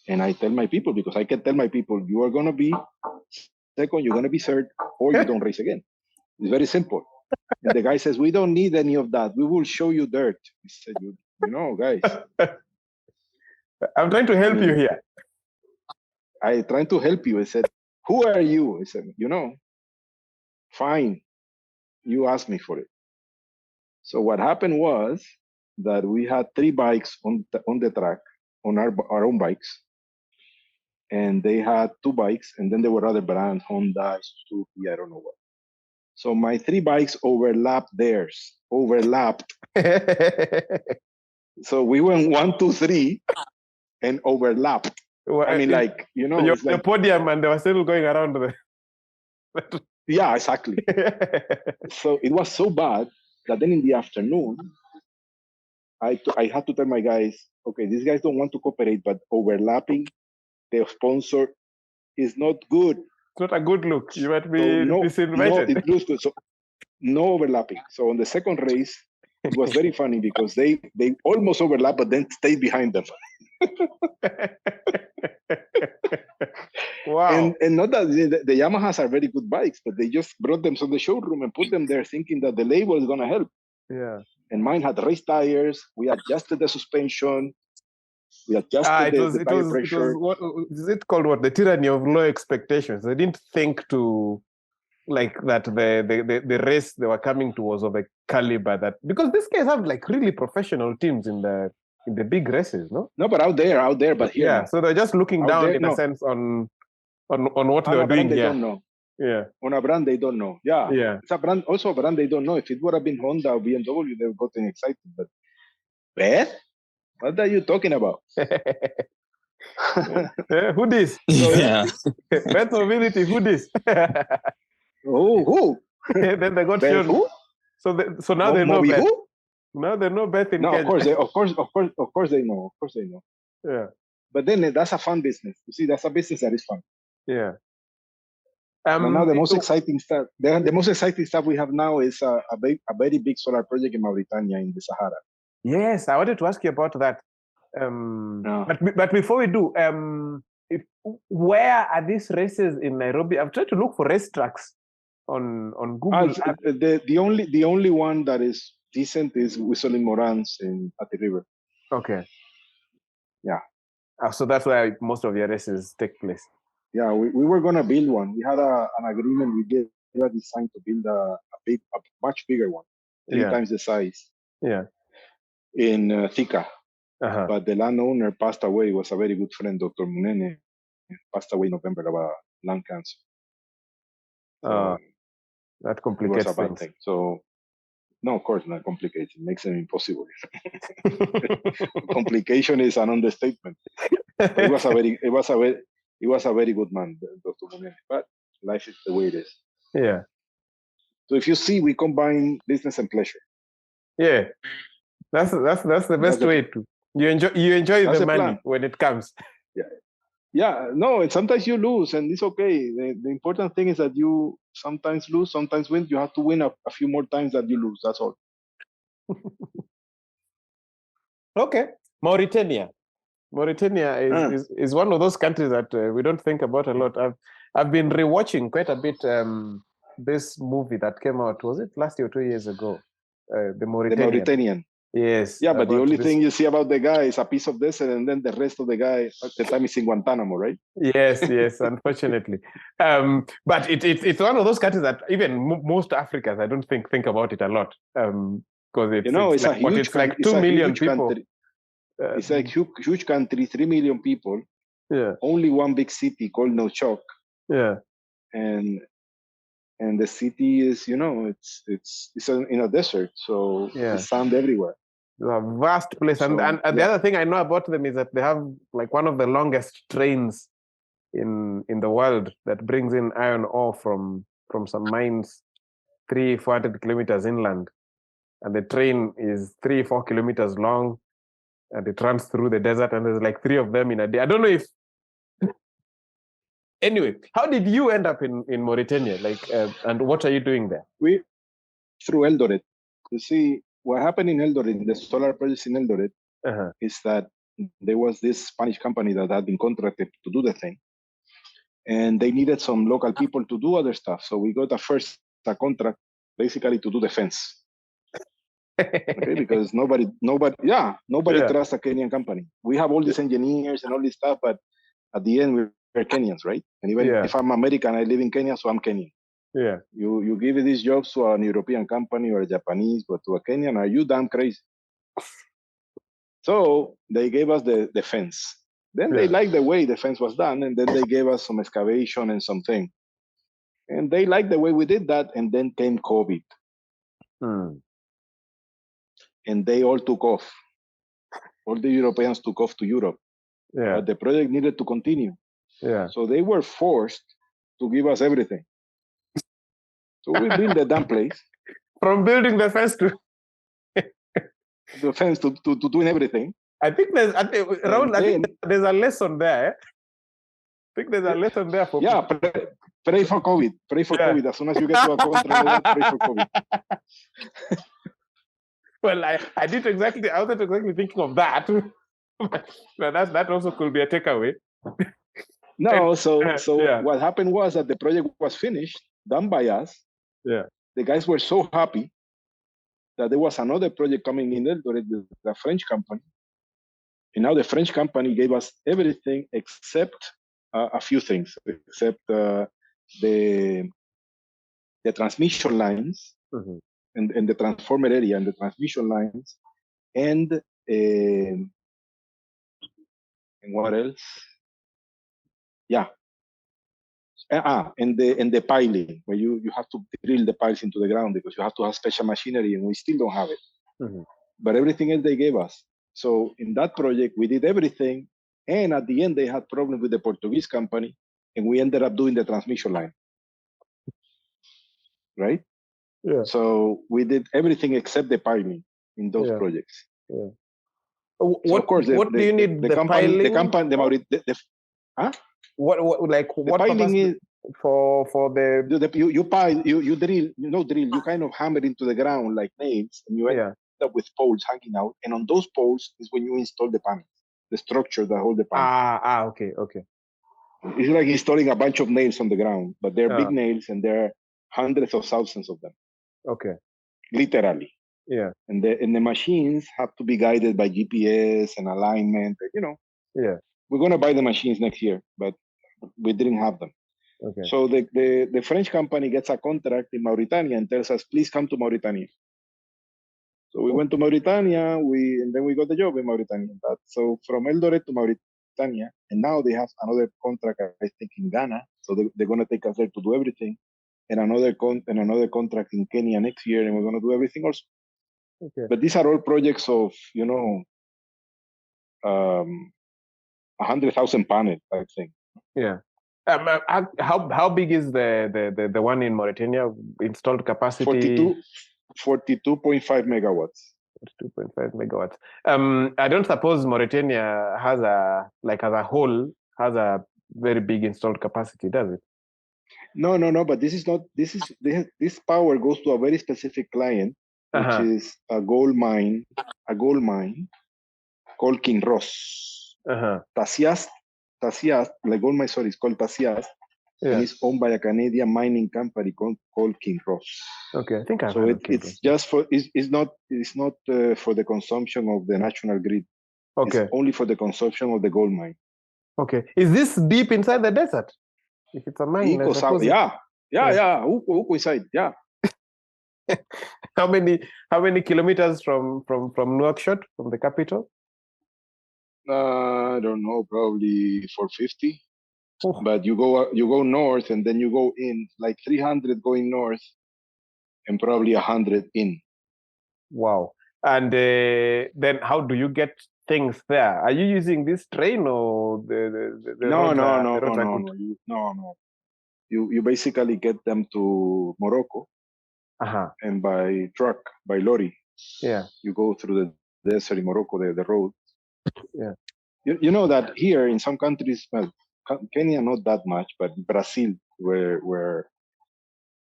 And I tell my people, because I can tell my people, you are going to be second, you're going to be third, or you don't race again. It's very simple. And the guy says, we don't need any of that. We will show you dirt. He said, you know, guys. I'm trying to help you here. I tried to help you. I said, who are you? I said, fine. You asked me for it. So what happened was that we had 3 bikes on the track, on our own bikes. And they had 2 bikes, and then there were other brands, Honda, Suzuki, I don't know what. So my 3 bikes overlapped theirs. So we went 1, 2, 3 and overlapped. Well, I mean, you're it's the like, podium and they were still going around the yeah, exactly. So it was so bad that then in the afternoon, I had to tell my guys, okay, these guys don't want to cooperate, but overlapping the sponsor is not good. It's not a good look. You might be disinvited. No, it looks good. So no overlapping. So on the second race, it was very funny because they almost overlapped, but then stayed behind them. Wow. And not that the Yamahas are very good bikes, but they just brought them to the showroom and put them there thinking that the label is going to help. Yeah. And mine had race tires. We adjusted the suspension. We adjusted the tire pressure. What is it called? What, the tyranny of low expectations? They didn't think to like that the race they were coming to was of a caliber that, because these guys have like really professional teams in the big races, no? No, but out there, but here. Yeah, so they're just looking down in a sense on what they were doing they here. Don't know. Yeah. On a brand they don't know. Yeah. Yeah. It's a brand they don't know. If it would have been Honda or BMW, they would have gotten excited. But Beth, what are you talking about? Who this? Yeah. Beth Mobility, who this? Who? Then they got Beth shown. who? So now they know Beth. Who? Now they know Beth in No, Kenya. of course they know. Of course they know. Yeah. But then that's a fun business. You see, that's a business that is fun. Yeah. But now the most exciting stuff. The most exciting stuff we have now is a very big solar project in Mauritania in the Sahara. Yes, I wanted to ask you about that. But before we do, where are these races in Nairobi? I've tried to look for race tracks on Google. The only one that is decent is Whistling Morans at the river. Okay. Yeah. So that's where most of your races take place. Yeah, we were gonna build one. We had an agreement. We gave a design to build a much bigger one, 3 times the size. Yeah. In Thika. But the landowner passed away. He was a very good friend, Dr. Munene, passed away in November of lung cancer. That complicates it was a bad things. thing. So, no, of course not complicated. It makes them impossible. Complication is an understatement. It was a very good man, Dr. Munene. But life is the way it is. Yeah. So if you see, we combine business and pleasure. Yeah. That's the best way to. You enjoy the money plan when it comes. Yeah. No, and sometimes you lose, and it's okay. The important thing is that you sometimes lose, sometimes win. You have to win a few more times that you lose. That's all. Okay. Mauritania is one of those countries that we don't think about a lot. I've been rewatching quite a bit this movie that came out. Was it last year or 2 years ago? The Mauritanian. Yes. Yeah, but the only thing you see about the guy is a piece of desert, and then the rest of the guy at the time is in Guantanamo, right? Yes, unfortunately. But it's one of those countries that even most Africans, I don't think about it a lot. Because it's like 2 million people. Country. It's like huge country, 3 million people. Yeah. Only one big city called Nouakchott. Yeah. And the city is, it's in a desert, so there's sand everywhere. It's a vast place, and the other thing I know about them is that they have like one of the longest trains in the world that brings in iron ore from some mines 300-400 kilometers inland, and the train is 3-4 kilometers long, and it runs through the desert, and there's like 3 of them in a day. I don't know if. Anyway, how did you end up in Mauritania? And what are you doing there? We through Eldoret. You see, what happened in Eldoret, the solar projects in Eldoret, is that there was this Spanish company that had been contracted to do the thing, and they needed some local people to do other stuff. So we got a contract basically to do the fence. Okay, because nobody trusts a Kenyan company. We have all these engineers and all this stuff, but at the end Kenyans, right? And even Yeah. if I'm American, I live in Kenya, so I'm Kenyan. Yeah. You give these jobs to an European company or a Japanese, but to a Kenyan, are you damn crazy? So they gave us the fence. Then they liked the way the fence was done, and then they gave us some excavation and something. And they liked the way we did that, and then came COVID. And they all took off. All the Europeans took off to Europe. Yeah. But the project needed to continue. Yeah. So they were forced to give us everything. So we built the damn place. From building the fence to The fence to doing everything. Raul, I think there's a lesson there. I think there's a lesson there for pray for COVID. Pray for COVID. As soon as you get to a contract, pray for COVID. Well, I wasn't exactly thinking of that. But that also could be a takeaway. No, so what happened was that the project was finished, done by us. Yeah. The guys were so happy that there was another project coming in there, the French company. And now the French company gave us everything except a few things, except the transmission lines and the transformer area and the transmission lines and what else? Yeah. And the piling, where you have to drill the piles into the ground because you have to have special machinery, and we still don't have it. But everything else they gave us. So in that project, we did everything, and at the end, they had problems with the Portuguese company, and we ended up doing the transmission line. Right? Yeah. So we did everything except the piling in those projects. Yeah. So of course, what do you need the company, piling? Huh? What piling is for the you pile, you drill, you kind of hammer into the ground like nails, and you end up with poles hanging out, and on those poles is when you install the panels, the structure that hold the panels. Okay. It's like installing a bunch of nails on the ground, but they're big nails, and there are hundreds of thousands of them. Okay. Literally. Yeah. And the machines have to be guided by GPS and alignment. Yeah. We're gonna buy the machines next year, but we didn't have them. Okay. So the French company gets a contract in Mauritania and tells us, please come to Mauritania. So we went to Mauritania, and then we got the job in Mauritania. So from Eldoret to Mauritania, and now they have another contract, I think, in Ghana. So they're going to take us there to do everything, and another contract in Kenya next year, and we're going to do everything also. Okay. But these are all projects of 100,000 panels, I think. Yeah. How big is the one in Mauritania installed capacity? 42.5 megawatts. 2.5 megawatts. I don't suppose Mauritania has as a whole has a very big installed capacity, does it? No. But this power goes to a very specific client, which is a gold mine called King Ross. Tasiast, like gold mine, is called Tasiast. Yeah. And it's owned by a Canadian mining company called King Ross. Okay, I think I've so it's just for it's not for the consumption of the national grid. Okay. It's only for the consumption of the gold mine. Okay. Is this deep inside the desert? If it's a mine, yeah. Uku inside, yeah. How many kilometers from Nouakchott, from the capital? I don't know, probably 450. Oh. But you go north, and then you go in, like 300 going north, and probably 100 in. Wow! And then how do you get things there? Are you using this train or the No. You basically get them to Morocco, and by truck, by lorry. Yeah. You go through the desert in Morocco, the road. Yeah. You know that here in some countries, well, Kenya not that much, but Brazil, where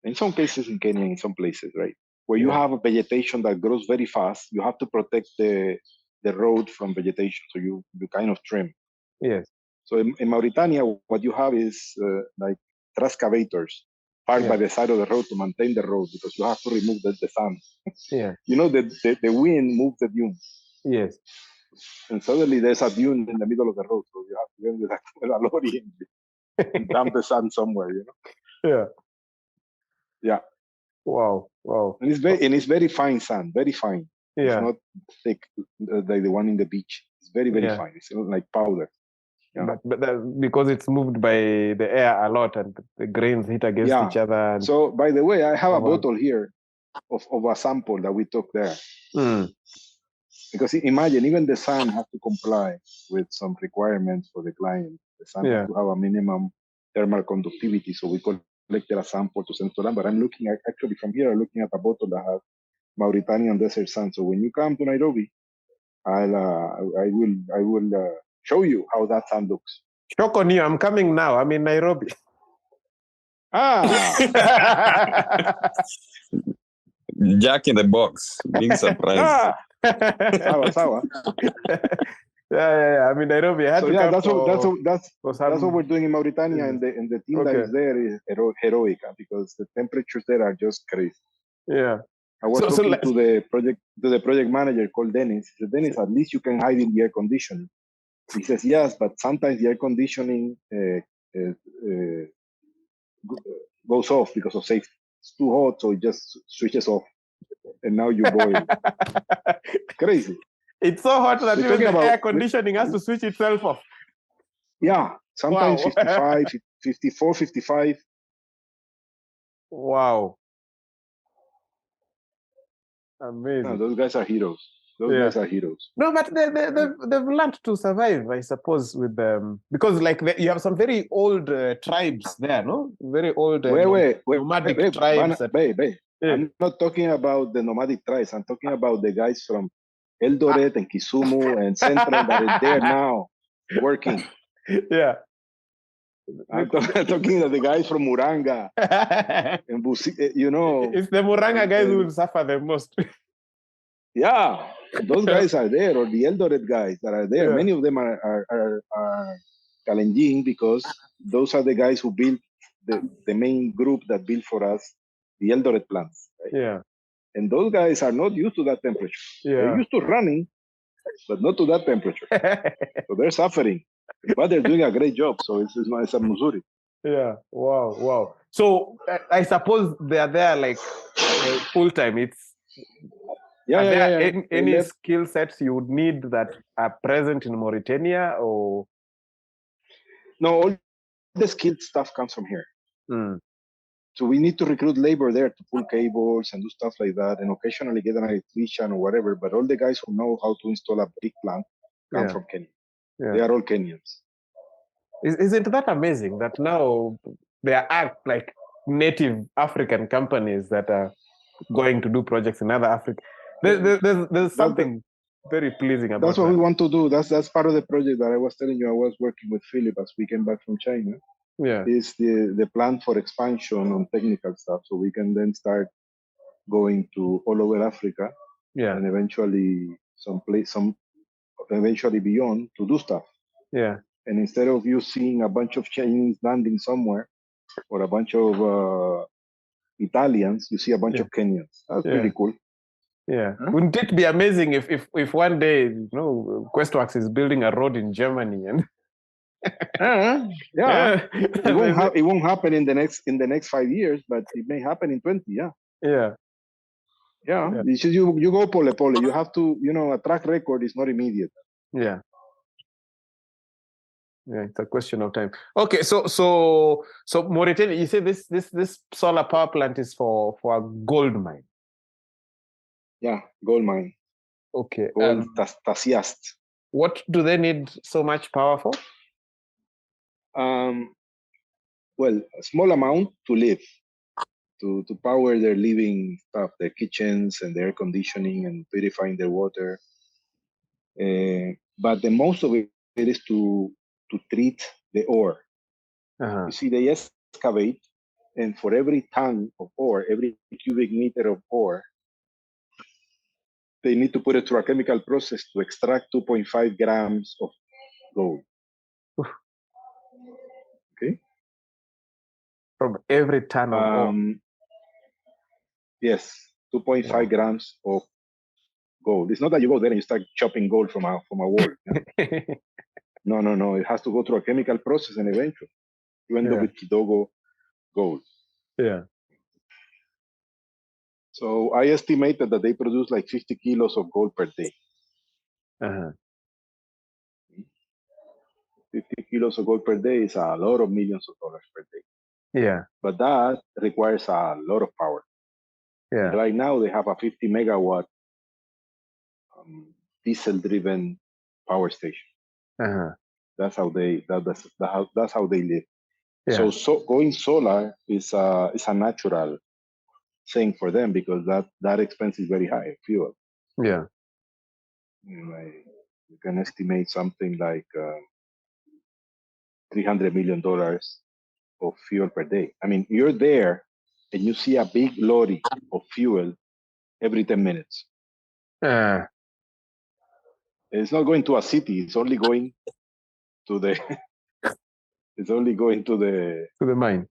in some cases in Kenya, in some places, right, where you have a vegetation that grows very fast, you have to protect the road from vegetation, so you kind of trim. Yes. So in Mauritania, what you have is like transcavators parked by the side of the road to maintain the road, because you have to remove the sand. Yeah. The wind moves the dunes. Yes. And suddenly there's a dune in the middle of the road, so you have to get with a lorry and dump the sand somewhere, you know? Yeah. Yeah. Wow. Wow. And it's very fine sand, very fine. Yeah. It's not thick like the one in the beach. It's very, very fine. It's like powder. Yeah. But because it's moved by the air a lot and the grains hit against each other. And so, by the way, I have a bottle here of a sample that we took there. Because imagine, even the sand has to comply with some requirements for the client. The sand has to have a minimum thermal conductivity. So we collected a sample to send to them. But I'm looking at, actually from here, I'm looking at a bottle that has Mauritanian desert sand. So when you come to Nairobi, I will show you how that sand looks. Shock on you! I'm coming now. I'm in Nairobi. Jack in the box, being surprised. Sawa. Yeah. I'm in Nairobi. I had to come that's what we're doing in Mauritania, and the team that is there is heroic because the temperatures there are just crazy. Yeah. I was talking to the project manager called Dennis. He said, Dennis, at least you can hide in the air conditioning. He says, yes, but sometimes the air conditioning goes off because of safety. It's too hot, so it just switches off. And now you boil. Crazy. It's so hot that even the air conditioning has to switch itself off. Yeah, sometimes 55, 54, 55. Wow. Amazing. No, those guys are heroes. Those guys are heroes. No, but they've learned to survive, I suppose, with them. Because you have some very old tribes there, no? Very old nomadic tribes. I'm not talking about the nomadic tribes. I'm talking about the guys from Eldoret and Kisumu and Central that are there now working. Yeah. I'm talking about the guys from Muranga and Busi, you know. It's the Muranga guys who will suffer the most. Yeah, those guys are there, or the Eldoret guys that are there. Many of them are Kalenjin, because those are the guys who built the main group that built for us the Eldoret plants. Right? Yeah. And those guys are not used to that temperature. Yeah. They're used to running, but not to that temperature. So they're suffering, but they're doing a great job. So it's a Missouri. Yeah. Wow. So I suppose they are there like full time. Any skill sets you would need that are present in Mauritania, or? No, all the skilled stuff comes from here. So we need to recruit labor there to pull cables and do stuff like that, and occasionally get an electrician or whatever. But all the guys who know how to install a big plant come from Kenya. Yeah. They are all Kenyans. Isn't that amazing that now there are like native African companies that are going to do projects in other Africa? There's something very pleasing about that. That's what we want to do. That's part of the project that I was telling you. I was working with Philip as we came back from China. Yeah, is the plan for expansion on technical stuff, so we can then start going to all over Africa. Yeah, and eventually eventually beyond to do stuff. Yeah, and instead of you seeing a bunch of Chinese landing somewhere or a bunch of Italians, you see a bunch of Kenyans. That's pretty cool. Yeah, wouldn't it be amazing if one day Questworks is building a road in Germany and it won't happen in the next 5 years, but it may happen in 20. Yeah. You go pole. You have to, a track record is not immediate. Yeah, it's a question of time. Okay, so Mauritania, you say this solar power plant is for a gold mine. Yeah, gold mine. Okay. Gold Tasiast. What do they need so much power for? Well, a small amount to live, to power their living stuff, their kitchens and their air conditioning and purifying their water. But the most of it is to treat the ore. You see, they excavate, and for every ton of ore, every cubic meter of ore, they need to put it through a chemical process to extract 2.5 grams of gold. Okay. From every ton of ore. Yes, 2.5 grams of gold. It's not that you go there and you start chopping gold from a wall. No. It has to go through a chemical process and eventually. You end up with Kidogo gold. Yeah. So I estimated that they produce like 50 kilos of gold per day. 50 kilos of gold per day is a lot of millions of dollars per day. Yeah. But that requires a lot of power. Yeah. And right now they have a 50 megawatt diesel-driven power station. That's how they that's how they live. Yeah. So going solar is a natural thing for them because that expense is very high, fuel. Yeah. You can estimate something like $300 million of fuel per day. I mean, you're there and you see a big lorry of fuel every 10 minutes. It's not going to a city. It's only going to the. It's only going to the mine.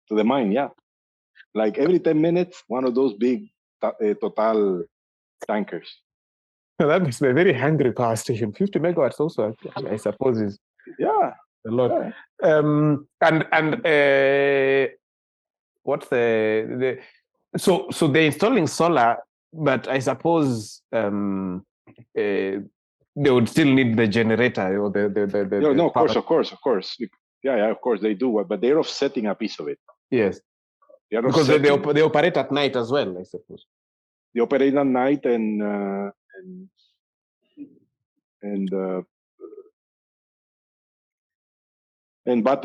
To the mine, yeah. Like every 10 minutes, one of those big Total tankers. That must be a very hungry power station. 50 megawatts also, I suppose, is a lot. Yeah. And what's the so they're installing solar, but I suppose they would still need the generator or the No, of power. course. Yeah, of course they do, but they're offsetting a piece of it. Yes. They're because they operate at night as well, I suppose. They operate at night and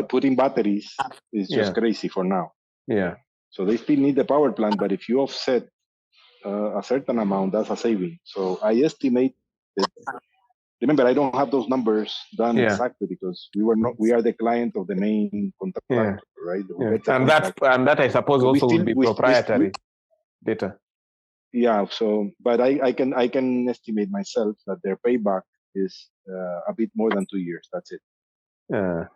putting batteries is just crazy for now. Yeah. So they still need the power plant, but if you offset a certain amount, that's a saving. So I estimate that. Remember, I don't have those numbers done exactly because we are the client of the main contractor, right? And that I suppose so also will be proprietary data. Yeah. So, but I can estimate myself that their payback is a bit more than 2 years. That's it. Yeah.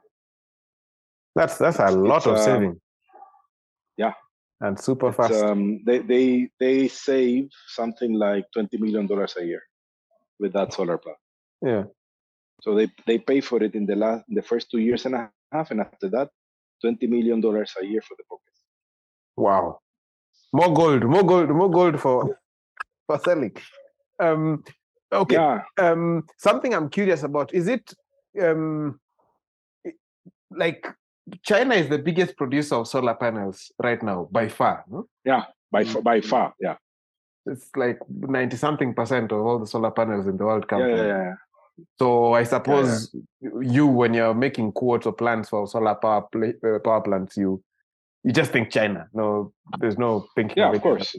That's a lot of saving. Yeah. And super fast. They save something like $20 million a year with that solar plant. Yeah. So they pay for it in the first 2 years and a half, and after that, $20 million a year for the pocket. Wow. More gold for selling. Okay. Yeah. Something I'm curious about, is it like China is the biggest producer of solar panels right now by far, no? Yeah, by far, yeah. It's like 90-something% of all the solar panels in the world come from. Yeah. So I suppose you, when you're making quotes or plans for solar power plants, you just think China. No, there's no thinking. Yeah, of course.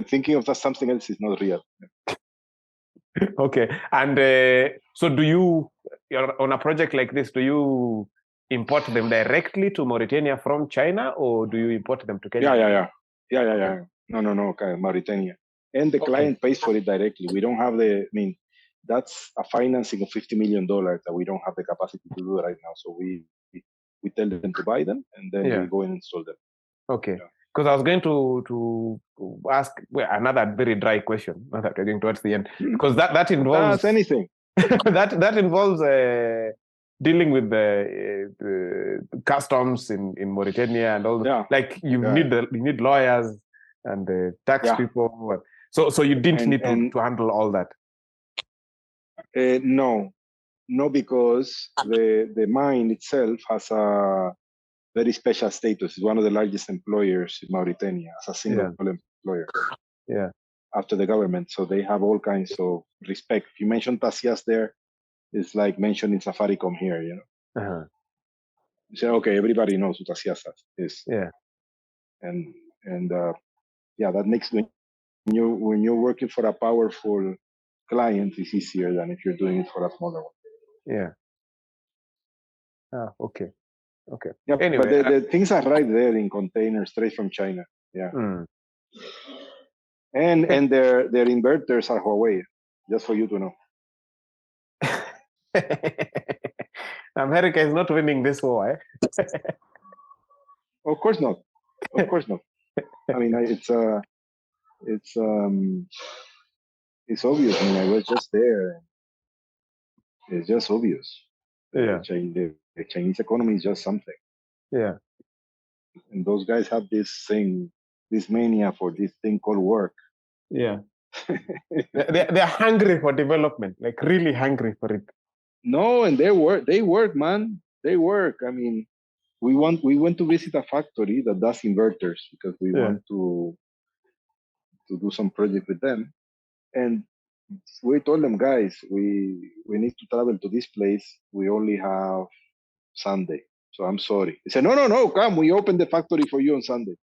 Thinking of that something else is not real. Okay. And so you're on a project like this, do you import them directly to Mauritania from China, or do you import them to Kenya? Yeah. No, okay, Mauritania. And the client pays for it directly. We don't have that's a financing of $50 million that we don't have the capacity to do right now. So we tell them to buy them, and then we go and install them. Okay. Because I was going to ask another very dry question. Now that we're getting towards the end, because that involves anything. that involves dealing with the customs in Mauritania and all. Like you need lawyers and the tax people. So you didn't need to handle all that. No, because the mine itself has a very special status. It's one of the largest employers in Mauritania as a single employer. Yeah. After the government, so they have all kinds of respect. If you mentioned Tasiast there, it's like mentioning Safaricom here. You know. You say, okay, everybody knows who Tasiast is. Yeah. And that makes when you're working for a powerful client, it's easier than if you're doing it for a smaller one. Yeah. Okay. Yeah, anyway, but the things are right there in containers straight from China. Yeah. And their inverters are Huawei, just for you to know. America is not winning this war, eh? Of course not. I mean, it's obvious. I mean, I was just there. It's just obvious. Yeah. The Chinese economy is just something. Yeah. And those guys have this thing, this mania for this thing called work. Yeah. They're hungry for development, like really hungry for it. No, and they work, man. They work. I mean, we went to visit a factory that does inverters because we want to do some project with them. And we told them, guys, we need to travel to this place. We only have Sunday. So I'm sorry. They said, no, come. We open the factory for you on Sunday.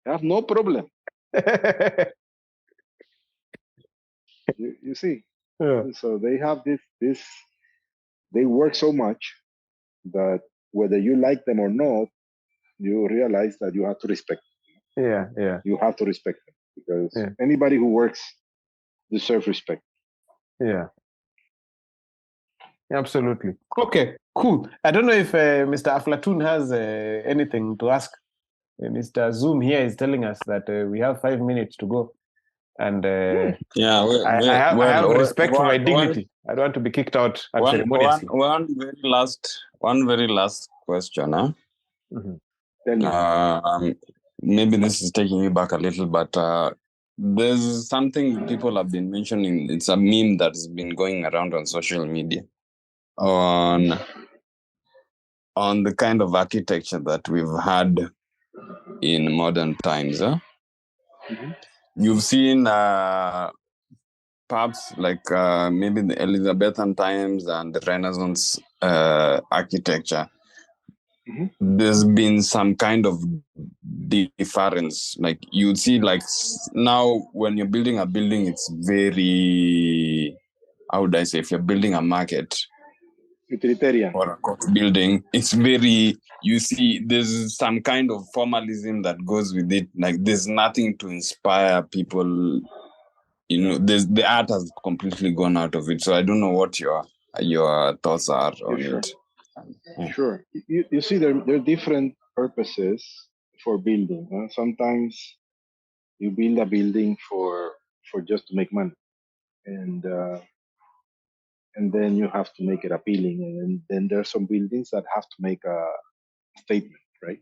I have no problem. you see. Yeah. So they have this. They work so much that whether you like them or not, you realize that you have to respect them. Yeah. You have to respect them because anybody who works deserves respect. Yeah. Absolutely. Okay, cool. I don't know if Mr. Aflatun has anything to ask. Mr. Zoom here is telling us that we have 5 minutes to go. And I have respect for my dignity. I don't want to be kicked out unceremoniously. One very last question. Huh? Mm-hmm. Maybe this is taking you back a little, but there's something people have been mentioning. It's a meme that's been going around on social media on the kind of architecture that we've had in modern times. Huh? Mm-hmm. You've seen perhaps like maybe the Elizabethan times and the Renaissance architecture. Mm-hmm. There's been some kind of difference. Like you'd see, like now when you're building a building, it's very, how would I say, if you're building a market utilitarian or a court building, it's very, you see, there's some kind of formalism that goes with it. Like there's nothing to inspire people. You know, the art has completely gone out of it. So I don't know what your thoughts are on it. Sure. You see, there are different purposes for building. Sometimes you build a building for just to make money, and then you have to make it appealing. And then there are some buildings that have to make a statement, right?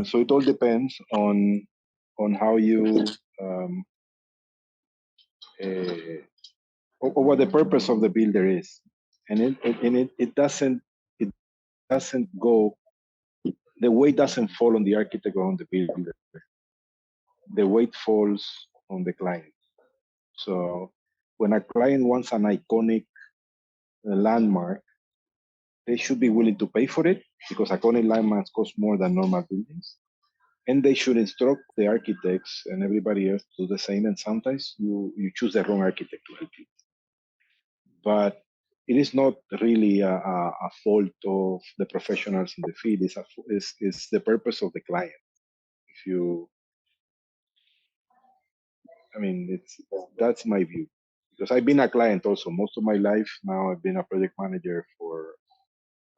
So it all depends on how you or what the purpose of the builder is, and it doesn't go. The weight doesn't fall on the architect or on the builder. The weight falls on the client. So when a client wants an iconic landmark, they should be willing to pay for it because iconic landmarks cost more than normal buildings. And they should instruct the architects and everybody else to do the same. And sometimes you choose the wrong architect to help you. But it is not really a fault of the professionals in the field. It's the purpose of the client. That's my view. Because I've been a client also most of my life. Now I've been a project manager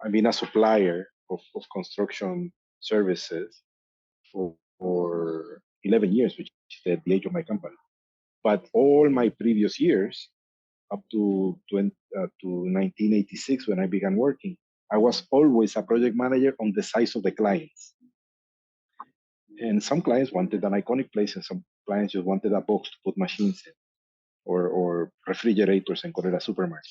I've been a supplier of construction services for 11 years, which is the age of my company. But all my previous years, up to 1986 when I began working, I was always a project manager on the size of the clients. And some clients wanted an iconic place and some clients just wanted a box to put machines in or refrigerators and call it a supermarket.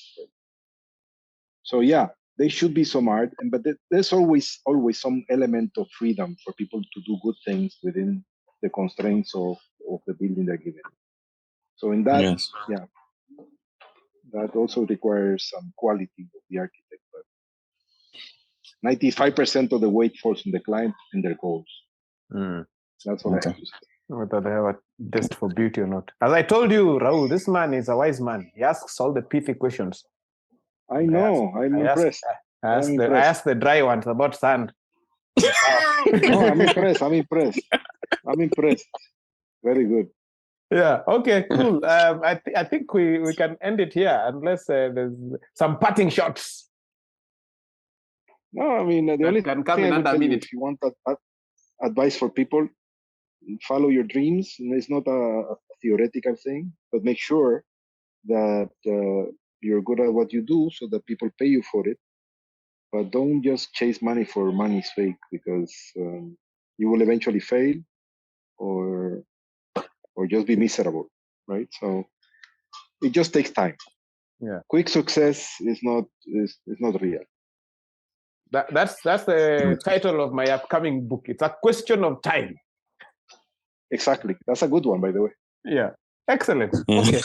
So yeah, there should be some art, but there's always some element of freedom for people to do good things within the constraints of the building they're given. So in that, that also requires some quality of the architect. But 95% of the weight falls on the client and their goals. That's what I have to say. Whether they have a taste for beauty or not. As I told you, Raul, this man is a wise man. He asks all the pithy questions. I know. I'm impressed. I asked the dry ones about sand. No, I'm impressed. I'm impressed. Very good. Yeah. Okay. Cool. I think we can end it here unless there's some parting shots. No, I mean the only can come thing in I would under tell a you, minute. if you want advice for people, follow your dreams. It's not a theoretical thing, but make sure that you're good at what you do, so that people pay you for it. but don't just chase money for money's sake, because you will eventually fail or just be miserable, right? So it just takes time. Yeah. Quick success is not real. That's the title of my upcoming book. It's a question of time. Exactly. That's a good one, by the way. Yeah. Excellent. Okay.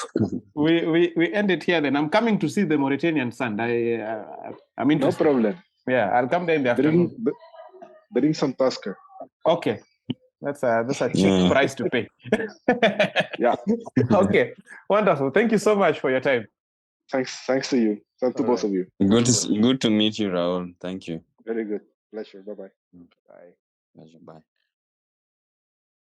we end it here then. I'm coming to see the Mauritanian sand. I'm interested. No problem. Yeah, I'll come there in the afternoon. Bring some Tusker. Okay. That's a cheap price to pay. Yeah. Okay. Wonderful. Thank you so much for your time. Thanks to you. Thanks to both of you. Good to meet you, Raul. Thank you. Very good. Pleasure. Bye-bye. Bye. Pleasure. Bye.